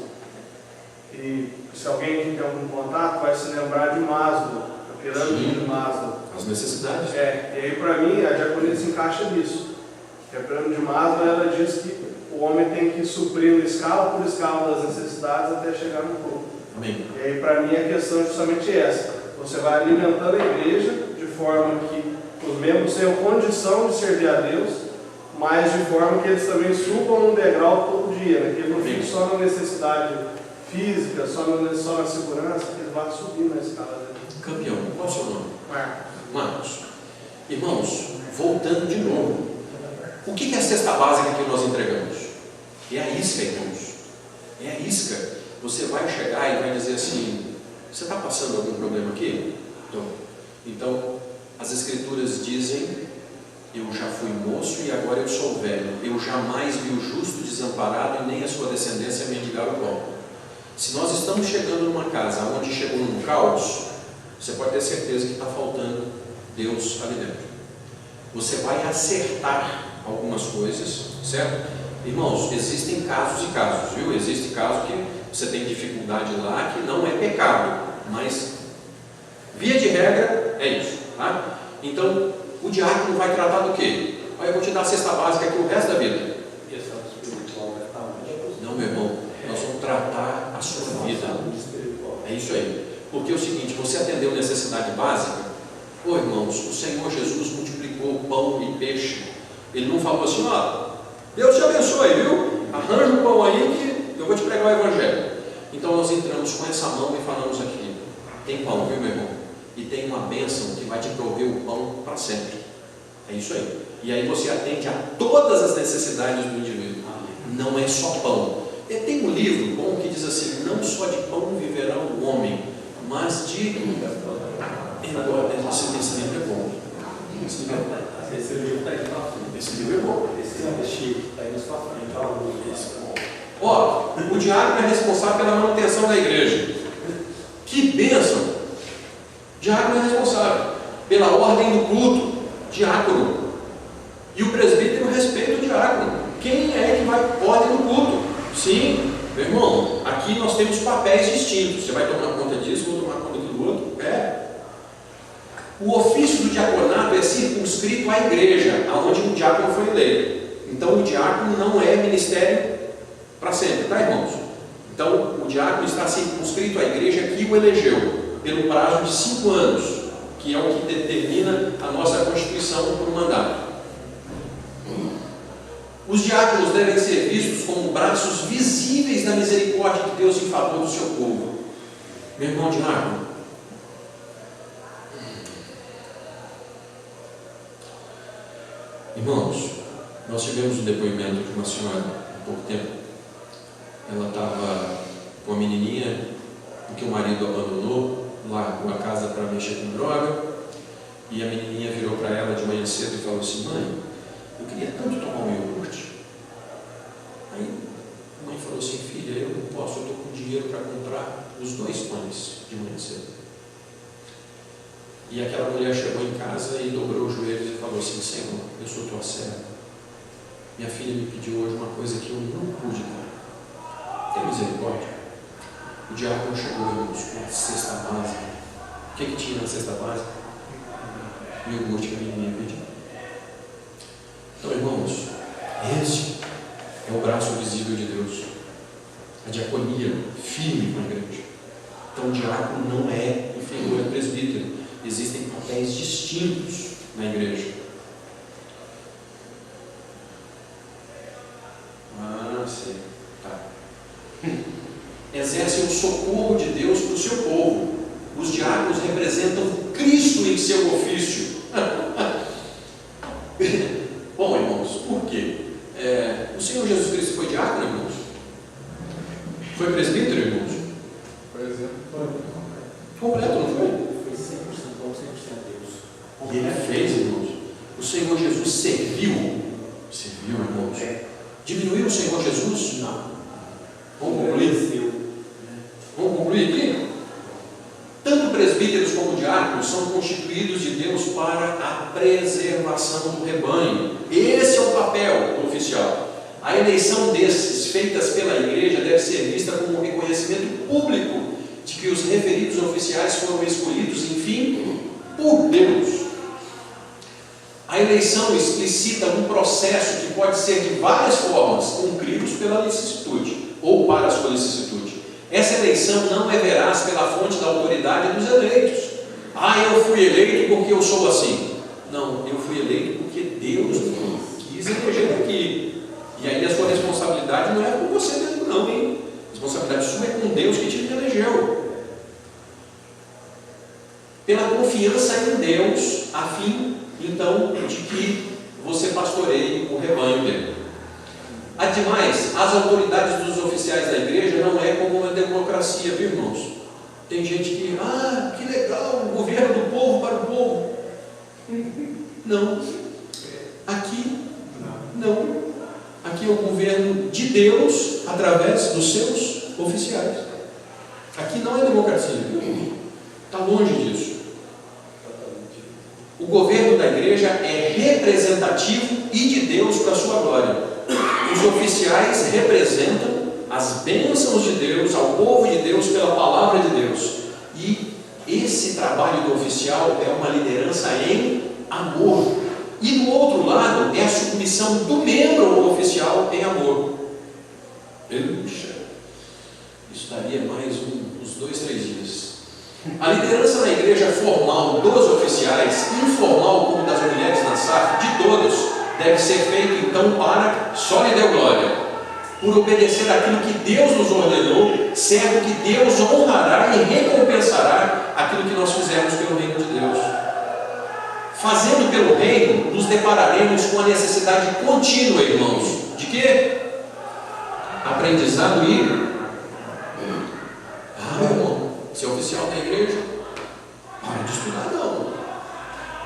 E se alguém tem algum contato, vai se lembrar de Maslow, a pirâmide de Maslow. As necessidades. E aí para mim a diaconia se encaixa nisso. A pirâmide de Maslow, ela diz que o homem tem que suprir escala por escala das necessidades até chegar no corpo. Amém. E aí para mim a questão é justamente essa. Você vai alimentando a igreja de forma que os membros tenham condição de servir a Deus, mas de forma que eles também subam um degrau todo dia, né? Que ele não fique só na necessidade física, só na segurança, que ele vai subindo na escala dele. Campeão, qual é o seu nome? Marcos. Irmãos, voltando de novo, o que é a cesta básica que nós entregamos? É a isca, irmãos. É a isca. Você vai chegar e vai dizer assim, você está passando algum problema aqui? Então, as escrituras dizem, eu já fui moço e agora eu sou velho. Eu jamais vi o justo desamparado e nem a sua descendência mendigar o pão. Se nós estamos chegando numa casa onde chegou num caos, você pode ter certeza que está faltando Deus ali dentro. Você vai acertar algumas coisas, certo? Irmãos, existem casos e casos, viu? Existe caso que você tem dificuldade lá, que não é pecado, mas via de regra é isso, tá? Então, o diácono vai tratar do quê? Eu vou te dar a cesta básica aqui o resto da vida. Não, meu irmão, nós vamos tratar a sua vida. É isso aí. Porque é o seguinte, você atendeu necessidade básica, irmãos, o Senhor Jesus multiplicou pão e peixe. Ele não falou assim, Deus te abençoe, viu? Arranja um pão aí que eu vou te pregar o Evangelho. Então nós entramos com essa mão e falamos aqui, tem pão, viu, meu irmão? E tem uma bênção que vai te prover o pão para sempre. É isso aí. E aí você atende a todas as necessidades do indivíduo. Não é só pão. E tem um livro bom que diz assim, não só de pão viverá o homem, mas de... Esse livro é bom. Esse livro está aí na frente. Esse livro é bom. Esse Chico está aí na sua frente. O diácono é responsável pela manutenção da igreja. Que bênção! O diácono é responsável pela ordem do culto. Diácono. E o presbítero respeita o diácono. Quem é que vai ordem do culto? Sim, meu irmão, aqui nós temos papéis distintos. Você vai tomar conta disso, vou tomar conta do outro. O ofício do diaconato é circunscrito à igreja, aonde o diácono foi eleito. Então o diácono não é ministério para sempre, tá, irmãos? Então o diácono está circunscrito à igreja que o elegeu, pelo prazo de 5 anos, que é o que determina a nossa Constituição por mandato. Os diáconos devem ser vistos como braços visíveis da misericórdia de Deus em favor do seu povo. Meu irmão diácono, irmãos, nós tivemos um depoimento de uma senhora há pouco tempo. Ela estava com uma menininha que o marido abandonou lá com a casa para mexer com droga, e a menininha virou para ela de manhã cedo e falou assim, mãe, eu queria tanto tomar um iogurte. Aí a mãe falou assim, filha, eu não posso, eu estou com dinheiro para comprar os 2 pães de manhã cedo. E aquela mulher chegou em casa e dobrou os joelhos e falou assim, Senhor, eu sou tua serva. Minha filha me pediu hoje uma coisa que eu não pude dar. Tem misericórdia. O diácono chegou, irmãos, com a cesta básica. O que tinha na cesta básica? O iogurte que a menininha pediu. Então, irmãos, esse é o braço visível de Deus. A diaconia firme com a igreja. Então, o diácono não é inferior ao presbítero. Existem papéis distintos na igreja. Sim. Tá. Exercem o socorro de Deus para o seu povo. Os diáconos representam Cristo em seu ofício. Bom, irmãos, por quê? O Senhor Jesus Cristo foi diácono, irmãos? Foi presbítero, irmãos? Por exemplo, Completo, não foi? Foi 100%, ou 100% Deus. E ele fez, irmãos. O Senhor Jesus serviu. Serviu, irmãos. Diminuiu o Senhor Jesus? Não. Vamos concluir? Vamos concluir aqui? Tanto presbíteros como diáconos são constituídos de Deus para a preservação do rebanho. Esse é o papel do oficial. A eleição desses, feitas pela igreja, deve ser vista como um reconhecimento público de que os referidos oficiais foram escolhidos, enfim, por Deus. A eleição explicita um processo que pode ser de várias formas, concluídos pela licitude ou para a sua licitude. Essa eleição não é veraz pela fonte da autoridade dos eleitos. Eu fui eleito porque eu sou assim. Não, eu fui eleito porque Deus quis eleger aqui. E aí a sua responsabilidade não é com você mesmo não, hein? A responsabilidade sua é com Deus que te elegeu. Pela confiança em Deus, a fim então de que você pastoreie o rebanho dele. Ademais, as autoridades dos oficiais da igreja não é como uma democracia, viu, irmãos? Tem gente que, que legal, o governo do povo para o povo. Não. Aqui, não. Aqui é o governo de Deus através dos seus oficiais. Aqui não é democracia, viu? Está longe disso. O governo da igreja é representativo e de Deus para a sua glória. Os oficiais representam as bênçãos de Deus ao povo de Deus pela palavra de Deus. E esse trabalho do oficial é uma liderança em amor. E do outro lado é a submissão do membro ao oficial em amor. Puxa, isso daria mais uns 2, 3 dias. A liderança na igreja formal dos oficiais, informal como das mulheres na SAF, de todos, deve ser feito então para, só lhe deu glória, por obedecer aquilo que Deus nos ordenou, servo que Deus honrará e recompensará aquilo que nós fizermos pelo reino de Deus. Fazendo pelo reino, nos depararemos com a necessidade contínua, irmãos, de quê? Aprendizado e... meu irmão, você é oficial da igreja? Para de estudar não.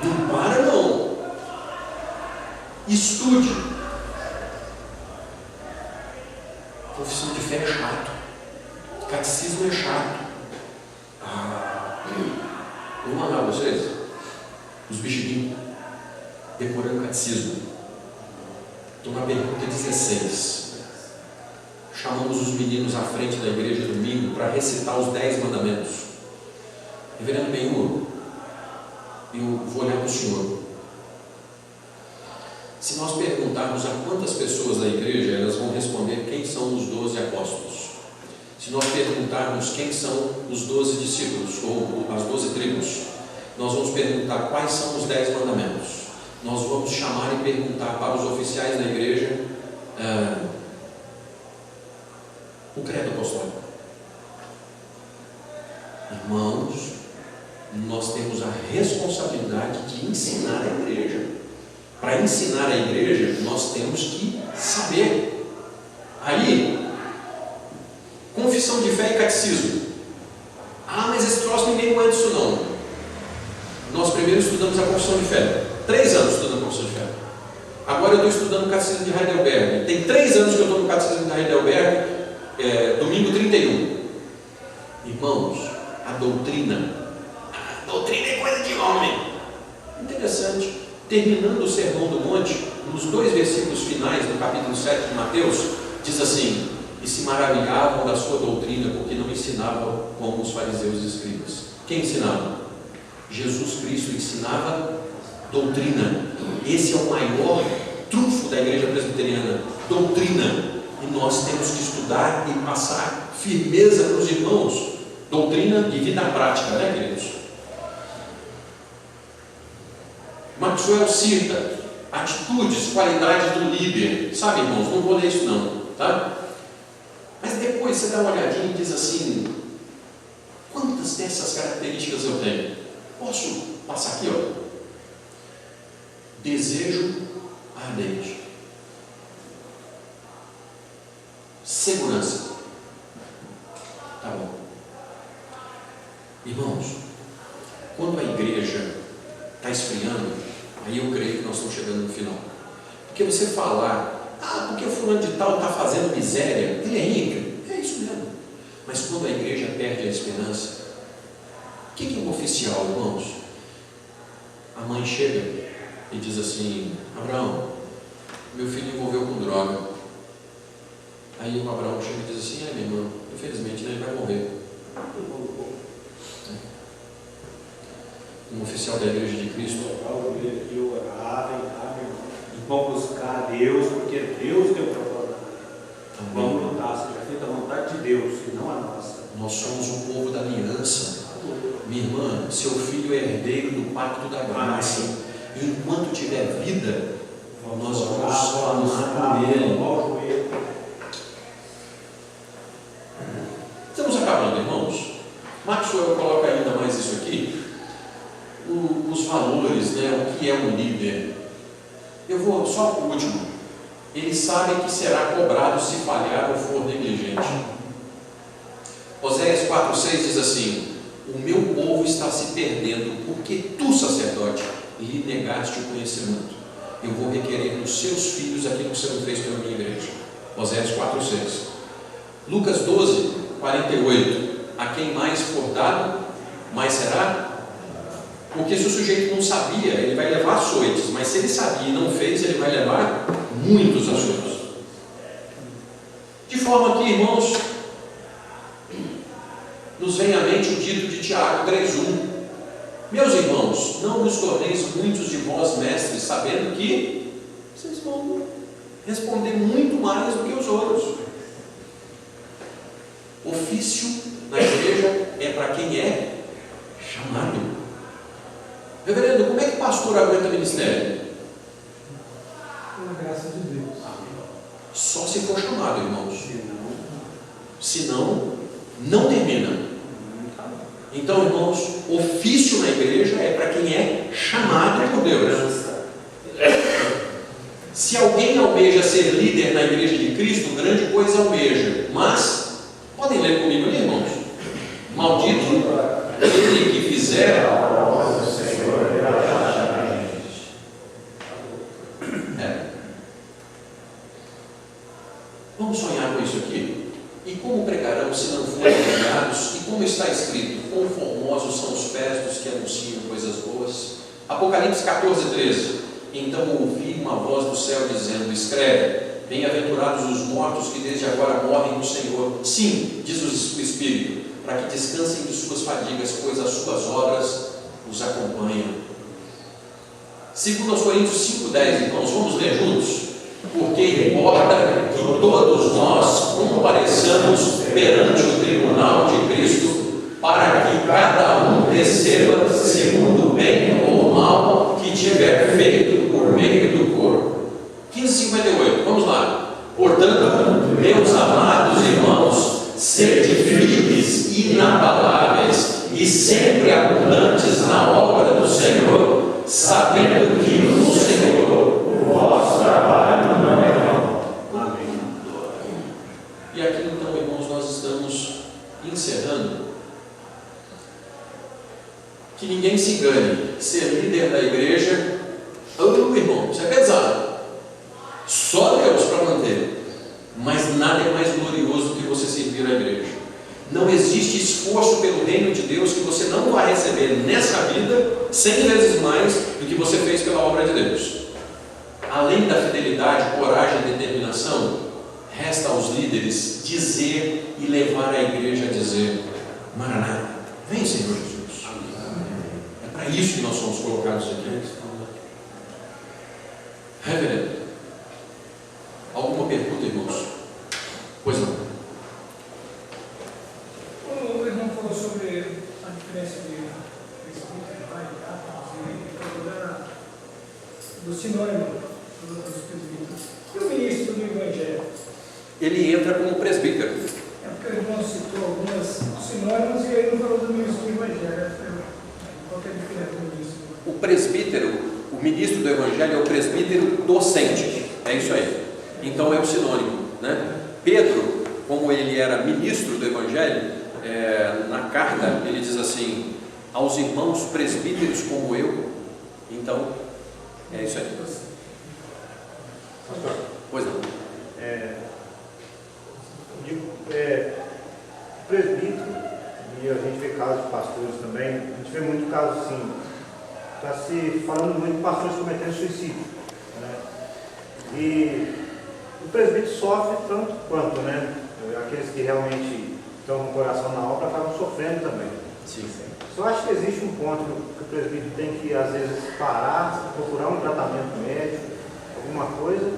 Não para não. Estude. Confissão de fé é chato. Catecismo é chato. Vou mandar vocês os bexiguinhos decorando catecismo. Estou na pergunta 16. Chamamos os meninos à frente da igreja domingo para recitar os 10 mandamentos. Reverendo Benhur, eu vou olhar para o senhor. Se nós perguntarmos a quantas pessoas da igreja, elas vão responder quem são os 12 apóstolos. Se nós perguntarmos quem são os 12 discípulos, ou as 12 tribos, nós vamos perguntar quais são os 10 mandamentos. Nós vamos chamar e perguntar para os oficiais da igreja o credo apostólico. Irmãos, nós temos a responsabilidade de ensinar a igreja. Para ensinar a igreja, nós temos que saber. Aí, confissão de fé e catecismo. Mas esse troço ninguém aguenta isso não. Nós primeiro estudamos a confissão de fé. 3 anos estudando a confissão de fé. Agora eu estou estudando o catecismo de Heidelberg. Tem 3 anos que eu estou no catecismo de Heidelberg. Domingo 31. Irmãos, a doutrina é coisa de homem. Interessante. Terminando o Sermão do Monte, nos 2 versículos finais do capítulo 7 de Mateus, diz assim: e se maravilhavam da sua doutrina, porque não ensinavam como os fariseus e escribas. Quem ensinava? Jesus Cristo ensinava doutrina. Esse é o maior trunfo da igreja presbiteriana, doutrina. E nós temos que estudar e passar firmeza para os irmãos, doutrina e vida prática, né, queridos? Maxwell cita atitudes, qualidades do líder. Sabe, irmãos, não vou ler isso não, tá? Mas depois você dá uma olhadinha e diz assim: quantas dessas características eu tenho? Posso passar aqui, ó. Desejo ardente, segurança. Tá bom. Irmãos, quando a igreja está esfriando, aí eu creio que nós estamos chegando no final. Porque você falar, porque o fulano de tal está fazendo miséria, ele é ímpio, é isso mesmo. Mas quando a igreja perde a esperança, o que é um oficial, irmãos? A mãe chega e diz assim: Abraão, meu filho envolveu com droga. Aí o Abraão chega e diz assim: minha irmã, infelizmente ele vai morrer. Um oficial da igreja de Cristo. Eu orava e vamos buscar a Deus, porque Deus deu propósito. Vamos lutar, seja feita a vontade de Deus e não a nossa. Nós somos o povo da aliança. Minha irmã, seu filho é herdeiro do pacto da graça. E enquanto tiver vida, nós vamos falar por ele. Estamos acabando, irmãos. Maxwell coloca ainda mais isso aqui. Os valores, né? O que é um líder. Eu vou só para o último. Ele sabe que será cobrado se falhar ou for negligente. Oséias 4,6 diz assim: o meu povo está se perdendo, porque tu, sacerdote, lhe negaste o conhecimento. Eu vou requerer dos seus filhos aquilo que você não fez pela minha igreja. Oséias 4,6. Lucas 12:48. A quem mais for dado, mais será. Porque se o sujeito não sabia, ele vai levar açoites, mas se ele sabia e não fez, ele vai levar muitos açoites. De forma que, irmãos, nos vem à mente o dito de Tiago 3,1: meus irmãos, não nos torneis muitos de vós mestres, sabendo que vocês vão responder muito mais do que os outros. Ofício na igreja é para quem é chamado. Reverendo, como é que pastor aguenta ministério? Pela graça de Deus. Só se for chamado, irmãos. Senão, não termina. Então, irmãos, ofício na igreja é para quem é chamado por Deus. Se alguém almeja ser líder na igreja de Cristo, grande coisa almeja. Mas, podem ler comigo ali, irmãos? Maldito ele que fizer Vamos sonhar com isso aqui? E como pregarão se não forem enviados? E como está escrito: quão formosos são os pés dos que anunciam coisas boas? Apocalipse 14:13. Então ouvi uma voz do céu dizendo: escreve, bem-aventurados os mortos que desde agora morrem no Senhor. Sim, diz o Espírito, para que descansem de suas fadigas, pois as suas obras os acompanham. 2 Coríntios 5:10, irmãos, vamos ler juntos? Porque importa que todos nós compareçamos perante o tribunal de Cristo, para que cada um receba segundo o bem ou mal que tiver feito por meio do corpo. 15:58, vamos lá. Portanto, meus amados irmãos, sede firmes e inabaláveis e sempre abundantes na obra do Senhor, sabendo que no Senhor o vosso trabalho não é vão. Amém. E aqui então, irmãos, nós estamos encerrando. Que ninguém se engane, ser líder da igreja, irmão, isso é pesado. Só Deus para manter. Mas nada é mais glorioso do que você servir a igreja. Não existe esforço pelo reino de Deus que você não vai receber nessa vida 100 vezes mais do que você fez pela obra de Deus. Além da fidelidade, coragem e determinação, Resta aos líderes dizer e levar a igreja a dizer: Maranata, vem, Senhor Jesus. É para isso que nós somos colocados aqui. Reverendo, alguma pergunta, irmãos? Pois não. O irmão falou sobre a diferença de do sinônimo dos presbíteros. E o ministro do Evangelho? Ele entra como presbítero. É porque o irmão citou algumas sinônimos e aí não falou do ministro do Evangelho. Qual que é a diferença do ministro? O presbítero, o ministro do Evangelho é o presbítero docente. É isso aí. Então é o sinônimo, né? Pedro, como ele era ministro do Evangelho, na carta ele diz assim: aos irmãos presbíteros como eu. Então, é isso aí. Pois não. Presbítero, e a gente vê casos de pastores também, a gente vê muito caso assim, está se falando muito de pastores cometendo suicídio, né? E o presbítero sofre tanto quanto, né? Aqueles que realmente estão com o coração na obra acabam sofrendo também. Sim. Eu acho que existe um ponto que o presbítero tem que, às vezes, parar, procurar um tratamento médico, alguma coisa,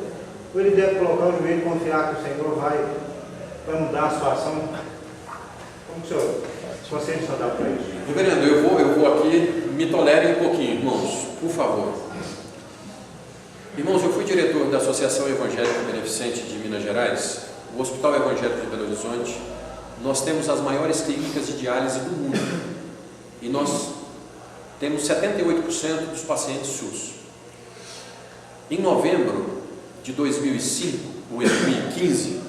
ou ele deve colocar o joelho e confiar que o Senhor vai mudar a situação. Como que o senhor consegue andar para isso? Reverendo, eu vou aqui, me tolerem um pouquinho, irmãos, por favor. Irmãos, eu fui diretor da Associação Evangélica Beneficente de Minas Gerais, o Hospital Evangélico de Belo Horizonte. Nós temos as maiores clínicas de diálise do mundo e nós temos 78% dos pacientes SUS. Em novembro de 2005 ou 2015,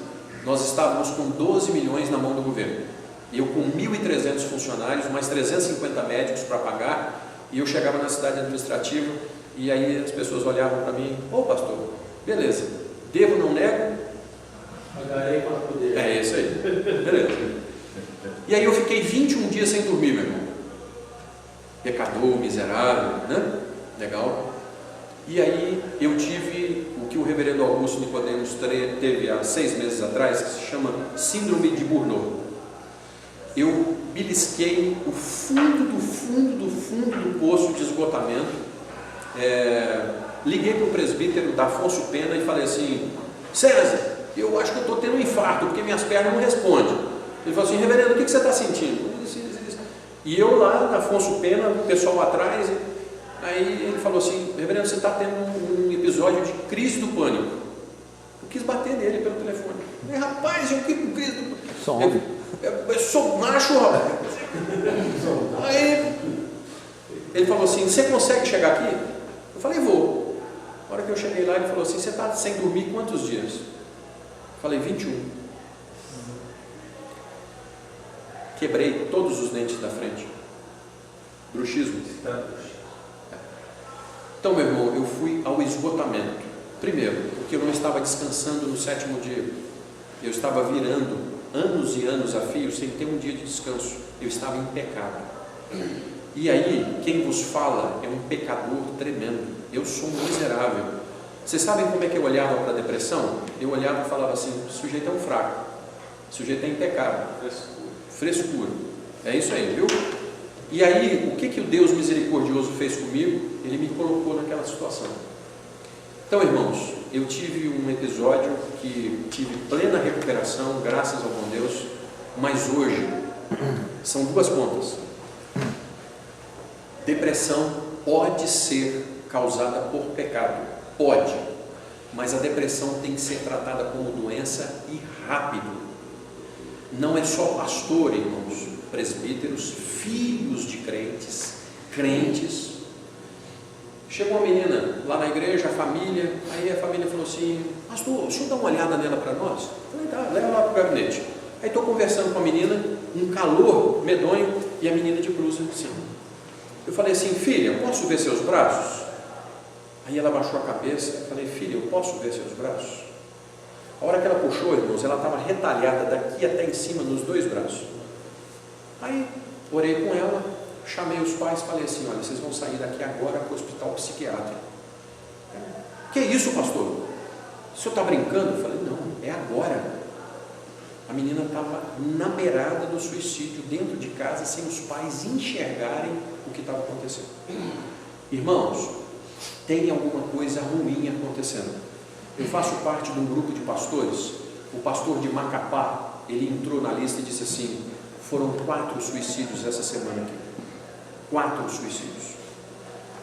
nós estávamos com 12 milhões na mão do governo. Eu com 1.300 funcionários, mais 350 médicos para pagar, e eu chegava na cidade administrativa e aí as pessoas olhavam para mim: ô pastor, beleza, devo, não nego? Pagarei quando puder. É isso aí, beleza. E aí eu fiquei 21 dias sem dormir, meu irmão. Pecador, miserável, né? Legal. E aí eu tive o que o reverendo Augusto Nicodemos teve há 6 meses atrás, que se chama Síndrome de Burnout. Eu belisquei o fundo do poço de esgotamento. Liguei para o presbítero da Afonso Pena e falei assim: César, eu acho que eu estou tendo um infarto, porque minhas pernas não respondem. Ele falou assim: reverendo, o que você está sentindo? E eu lá na Afonso Pena, o pessoal atrás. Aí ele falou assim: reverendo, você está tendo um episódio de crise do pânico. Eu quis bater nele pelo telefone. Eu falei: rapaz, eu fico com crise do pânico. Eu sou macho, rapaz. Aí ele falou assim: você consegue chegar aqui? Eu falei: vou. Na hora que eu cheguei lá, ele falou assim: você está sem dormir quantos dias? Eu falei: 21. Quebrei todos os dentes da frente. Bruxismo. Então, meu irmão, eu fui ao esgotamento. Primeiro, porque eu não estava descansando no 7º dia. Eu estava virando anos e anos a fio sem ter um dia de descanso. Eu estava em pecado. E aí, quem vos fala é um pecador tremendo. Eu sou um miserável. Vocês sabem como é que eu olhava para a depressão? Eu olhava e falava assim: o sujeito é um fraco, o sujeito é em pecado. Frescura. É isso aí, viu? E aí, o que o Deus misericordioso fez comigo? Ele me colocou naquela situação. Então, irmãos, eu tive um episódio que tive plena recuperação, graças ao bom Deus, mas hoje são duas pontas. Depressão pode ser causada por pecado, pode, mas a depressão tem que ser tratada como doença e rápido. Não é só pastor, irmãos, presbíteros, filhos de crentes. Chegou uma menina lá na igreja, a família, aí a família falou assim: pastor, o senhor dá uma olhada nela para nós? Eu falei: tá, leva lá para o gabinete. Aí estou conversando com a menina, um calor medonho, e a menina de blusa assim. Eu falei assim: filha, posso ver seus braços? Aí ela baixou a cabeça. Eu falei: filha, eu posso ver seus braços? A hora que ela puxou, irmãos, ela estava retalhada daqui até em cima nos 2 braços. Aí orei com ela, chamei os pais, falei assim: olha, vocês vão sair daqui agora para o hospital psiquiátrico. Que isso, pastor? O senhor está brincando? Eu falei: não, é agora. A menina estava na beirada do suicídio, dentro de casa, sem os pais enxergarem o que estava acontecendo. Irmãos, tem alguma coisa ruim acontecendo. Eu faço parte de um grupo de pastores. O pastor de Macapá, ele entrou na lista e disse assim: foram 4 suicídios essa semana aqui. 4 suicídios.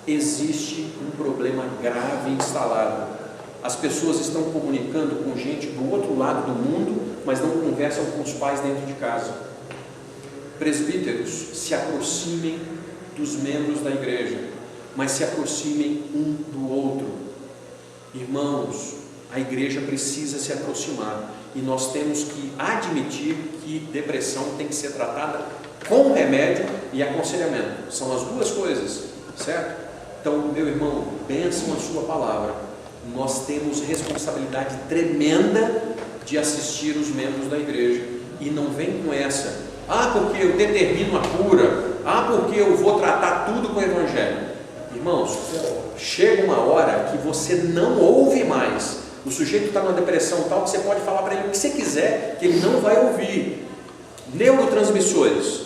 Existe um problema grave instalado. As pessoas estão comunicando com gente do outro lado do mundo, mas não conversam com os pais dentro de casa. Presbíteros, se aproximem dos membros da igreja, mas se aproximem um do outro. Irmãos, a igreja precisa se aproximar, e nós temos que admitir que depressão tem que ser tratada com remédio e aconselhamento. São as duas coisas, certo? Então, meu irmão, bênção a sua palavra. Nós temos responsabilidade tremenda de assistir os membros da igreja, e não vem com essa: porque eu determino a cura, porque eu vou tratar tudo com o evangelho. Irmãos, chega uma hora que você não ouve mais. O sujeito está numa depressão tal que você pode falar para ele o que você quiser, que ele não vai ouvir. Neurotransmissores,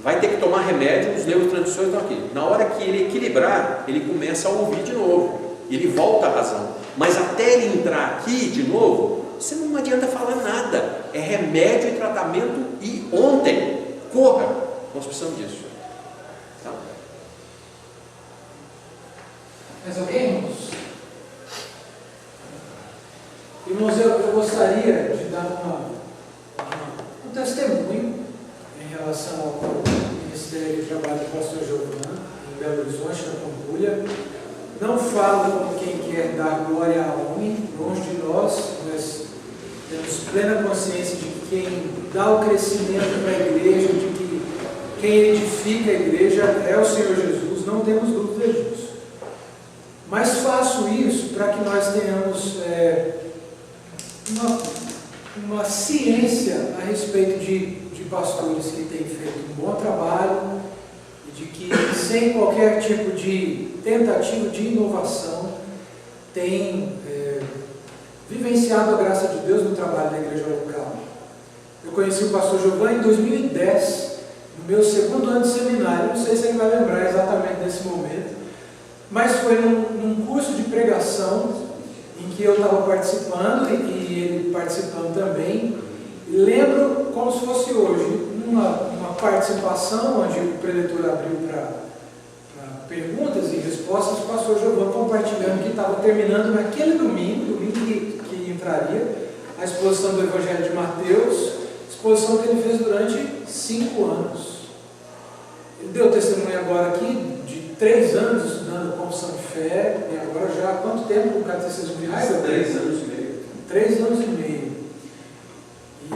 vai ter que tomar remédio, os neurotransmissores estão aqui. Na hora que ele equilibrar, ele começa a ouvir de novo, ele volta à razão. Mas até ele entrar aqui de novo, você não adianta falar nada. É remédio e tratamento, e ontem, corra, nós precisamos disso. Tá? Mais alguém, irmãos? Irmãos, eu gostaria de dar um testemunho em relação ao Ministério de Trabalho do pastor Giovanni, em Belo Horizonte, na Pampulha. Não falo como quem quer dar glória ao homem, longe de nós, mas temos plena consciência de que quem dá o crescimento para a igreja, de que quem edifica a igreja é o Senhor Jesus, não temos dúvida disso. Mas faço isso para que nós tenhamos uma ciência a respeito de pastores que têm feito um bom trabalho, e de que, sem qualquer tipo de tentativa de inovação, têm vivenciado a graça de Deus no trabalho da igreja local. Eu conheci o pastor Giovanni em 2010, no meu 2º ano de seminário. Não sei se ele vai lembrar exatamente desse momento, mas foi num curso de pregação em que eu estava participando e ele participando também. E lembro como se fosse hoje, uma participação onde o preletor abriu para perguntas e respostas, o pastor Giovanni compartilhando que estava terminando naquele domingo que entraria, a exposição do Evangelho de Mateus, exposição que ele fez durante 5 anos. Ele deu testemunho agora aqui de 3 anos estudando confissão de fé, e agora já há quanto tempo o catecismo de Heidelberg? 3 anos e meio. 3 anos e meio. E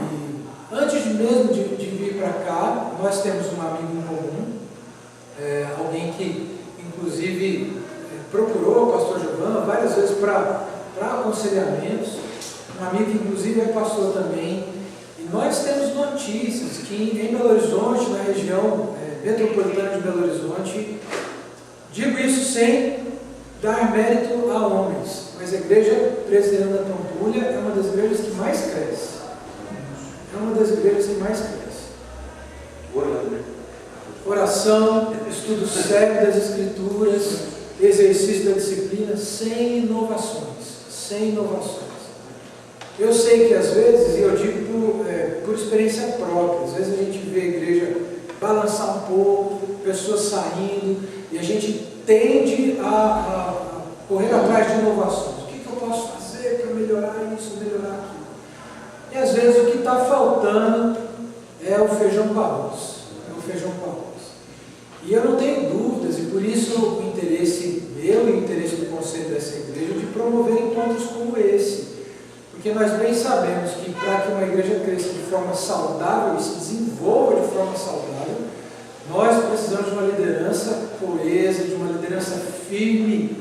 antes mesmo de vir para cá, nós temos um amigo em comum, alguém que inclusive procurou o pastor Giovanni várias vezes para aconselhamentos, um amigo que inclusive é pastor também. E nós temos notícias que em Belo Horizonte, na região metropolitana de Belo Horizonte, digo isso sem dar mérito a homens, mas a igreja presbiteriana da Pampulha é uma das igrejas que mais cresce. É uma das igrejas que mais cresce. Oração, estudo sério das Escrituras, exercício da disciplina, sem inovações. Sem inovações. Eu sei que às vezes, e eu digo por experiência própria, às vezes a gente vê a igreja balançar um pouco, pessoas saindo, e a gente tende a correr atrás de inovações. O que eu posso fazer para melhorar isso, melhorar aquilo? E às vezes o que está faltando é o feijão com arroz. É o feijão com arroz. E eu não tenho dúvidas, e por isso o interesse meu e o interesse do conselho dessa igreja de promover encontros como esse. Porque nós bem sabemos que para que uma igreja cresça de forma saudável e se desenvolva de forma saudável, nós precisamos de uma liderança coesa, de uma liderança firme,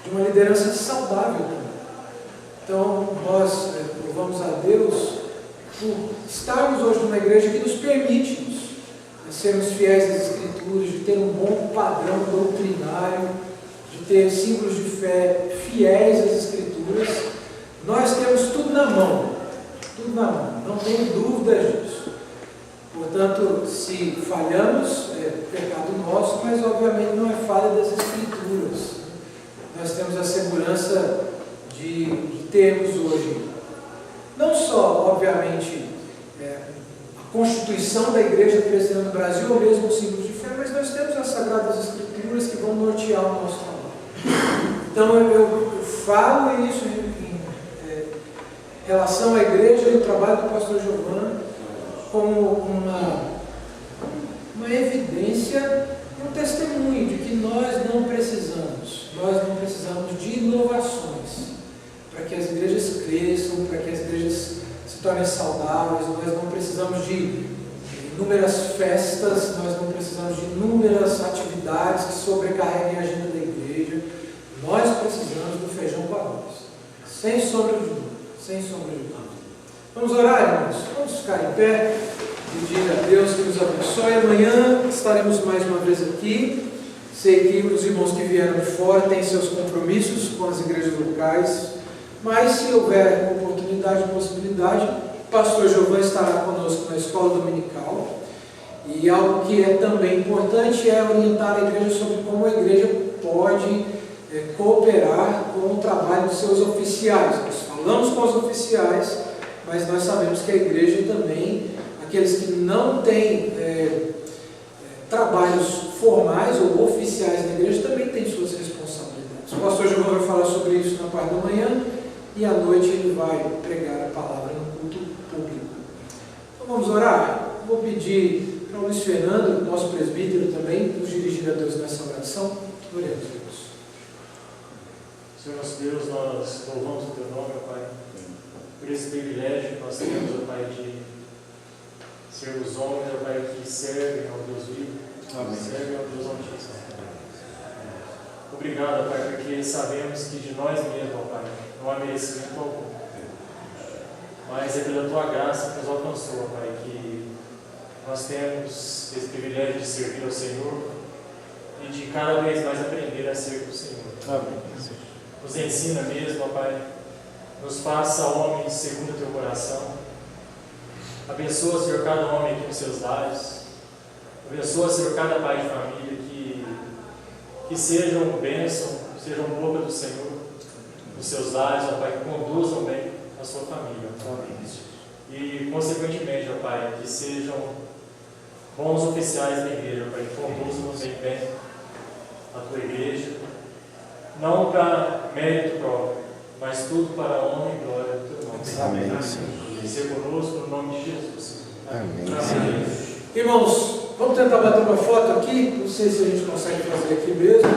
de uma liderança saudável também. Então, nós louvamos a Deus por estarmos hoje numa igreja que nos permite sermos fiéis às Escrituras, de ter um bom padrão doutrinário, de ter símbolos de fé fiéis às Escrituras, nós temos tudo na mão, não tenho dúvidas disso. Portanto, se falhamos, é pecado nosso, mas obviamente não é falha das Escrituras. Nós temos a segurança de termos hoje, não só, obviamente, a constituição da Igreja Presbiteriana do Brasil, ou mesmo os símbolos de fé, mas nós temos as Sagradas Escrituras que vão nortear o nosso trabalho. Então, eu falo isso em relação à Igreja e o trabalho do pastor Giovanni como uma evidência, um testemunho de que nós não precisamos de inovações para que as igrejas cresçam, para que as igrejas se tornem saudáveis. Nós não precisamos de inúmeras festas, nós não precisamos de inúmeras atividades que sobrecarreguem a agenda da igreja. Nós precisamos do feijão com arroz, sem sombra de dúvida, sem sombra de dúvida. Vamos orar, irmãos? Vamos ficar em pé, pedir a Deus que nos abençoe. Amanhã estaremos mais uma vez aqui. Sei que os irmãos que vieram de fora têm seus compromissos com as igrejas locais, mas se houver oportunidade e possibilidade, o pastor Giovanni estará conosco na escola dominical. E algo que é também importante é orientar a igreja sobre como a igreja pode cooperar com o trabalho dos seus oficiais. Nós falamos com os oficiais, mas nós sabemos que a igreja também, aqueles que não têm trabalhos formais ou oficiais na igreja, também têm suas responsabilidades. O pastor Giovanni vai falar sobre isso na parte da manhã e à noite ele vai pregar a palavra no culto público. Então vamos orar? Vou pedir para o Luiz Fernando, nosso presbítero também, nos dirigir a Deus nessa oração. Oremos, Deus. Senhor nosso Deus, nós louvamos o Teu nome, ó Pai, por esse privilégio que nós temos, ó Pai, de sermos homens, ó Pai, que servem ao Deus vivo, servem ao Deus Altíssimo. Obrigado, ó Pai, porque sabemos que de nós mesmos, ó Pai, não há merecimento algum, mas é pela Tua graça que nos alcançou, ó Pai, que nós temos esse privilégio de servir ao Senhor e de cada vez mais aprender a ser do Senhor. Amém. Nos ensina mesmo, ó Pai, nos faça homens segundo o Teu coração. Abençoa, Senhor, cada homem aqui nos seus lares. Abençoa, Senhor, cada pai de família que sejam bênção, sejam boca do Senhor nos seus lares, ó Pai, que conduzam bem a sua família. E, consequentemente, ó Pai, que sejam bons oficiais da igreja, ó Pai, que conduzam bem a Tua igreja, não para mérito próprio, mas tudo para a honra e glória do Teu nome. Amém. E ser conosco no nome de Jesus. Amém. Amém. Irmãos, vamos tentar bater uma foto aqui. Não sei se a gente consegue fazer aqui mesmo.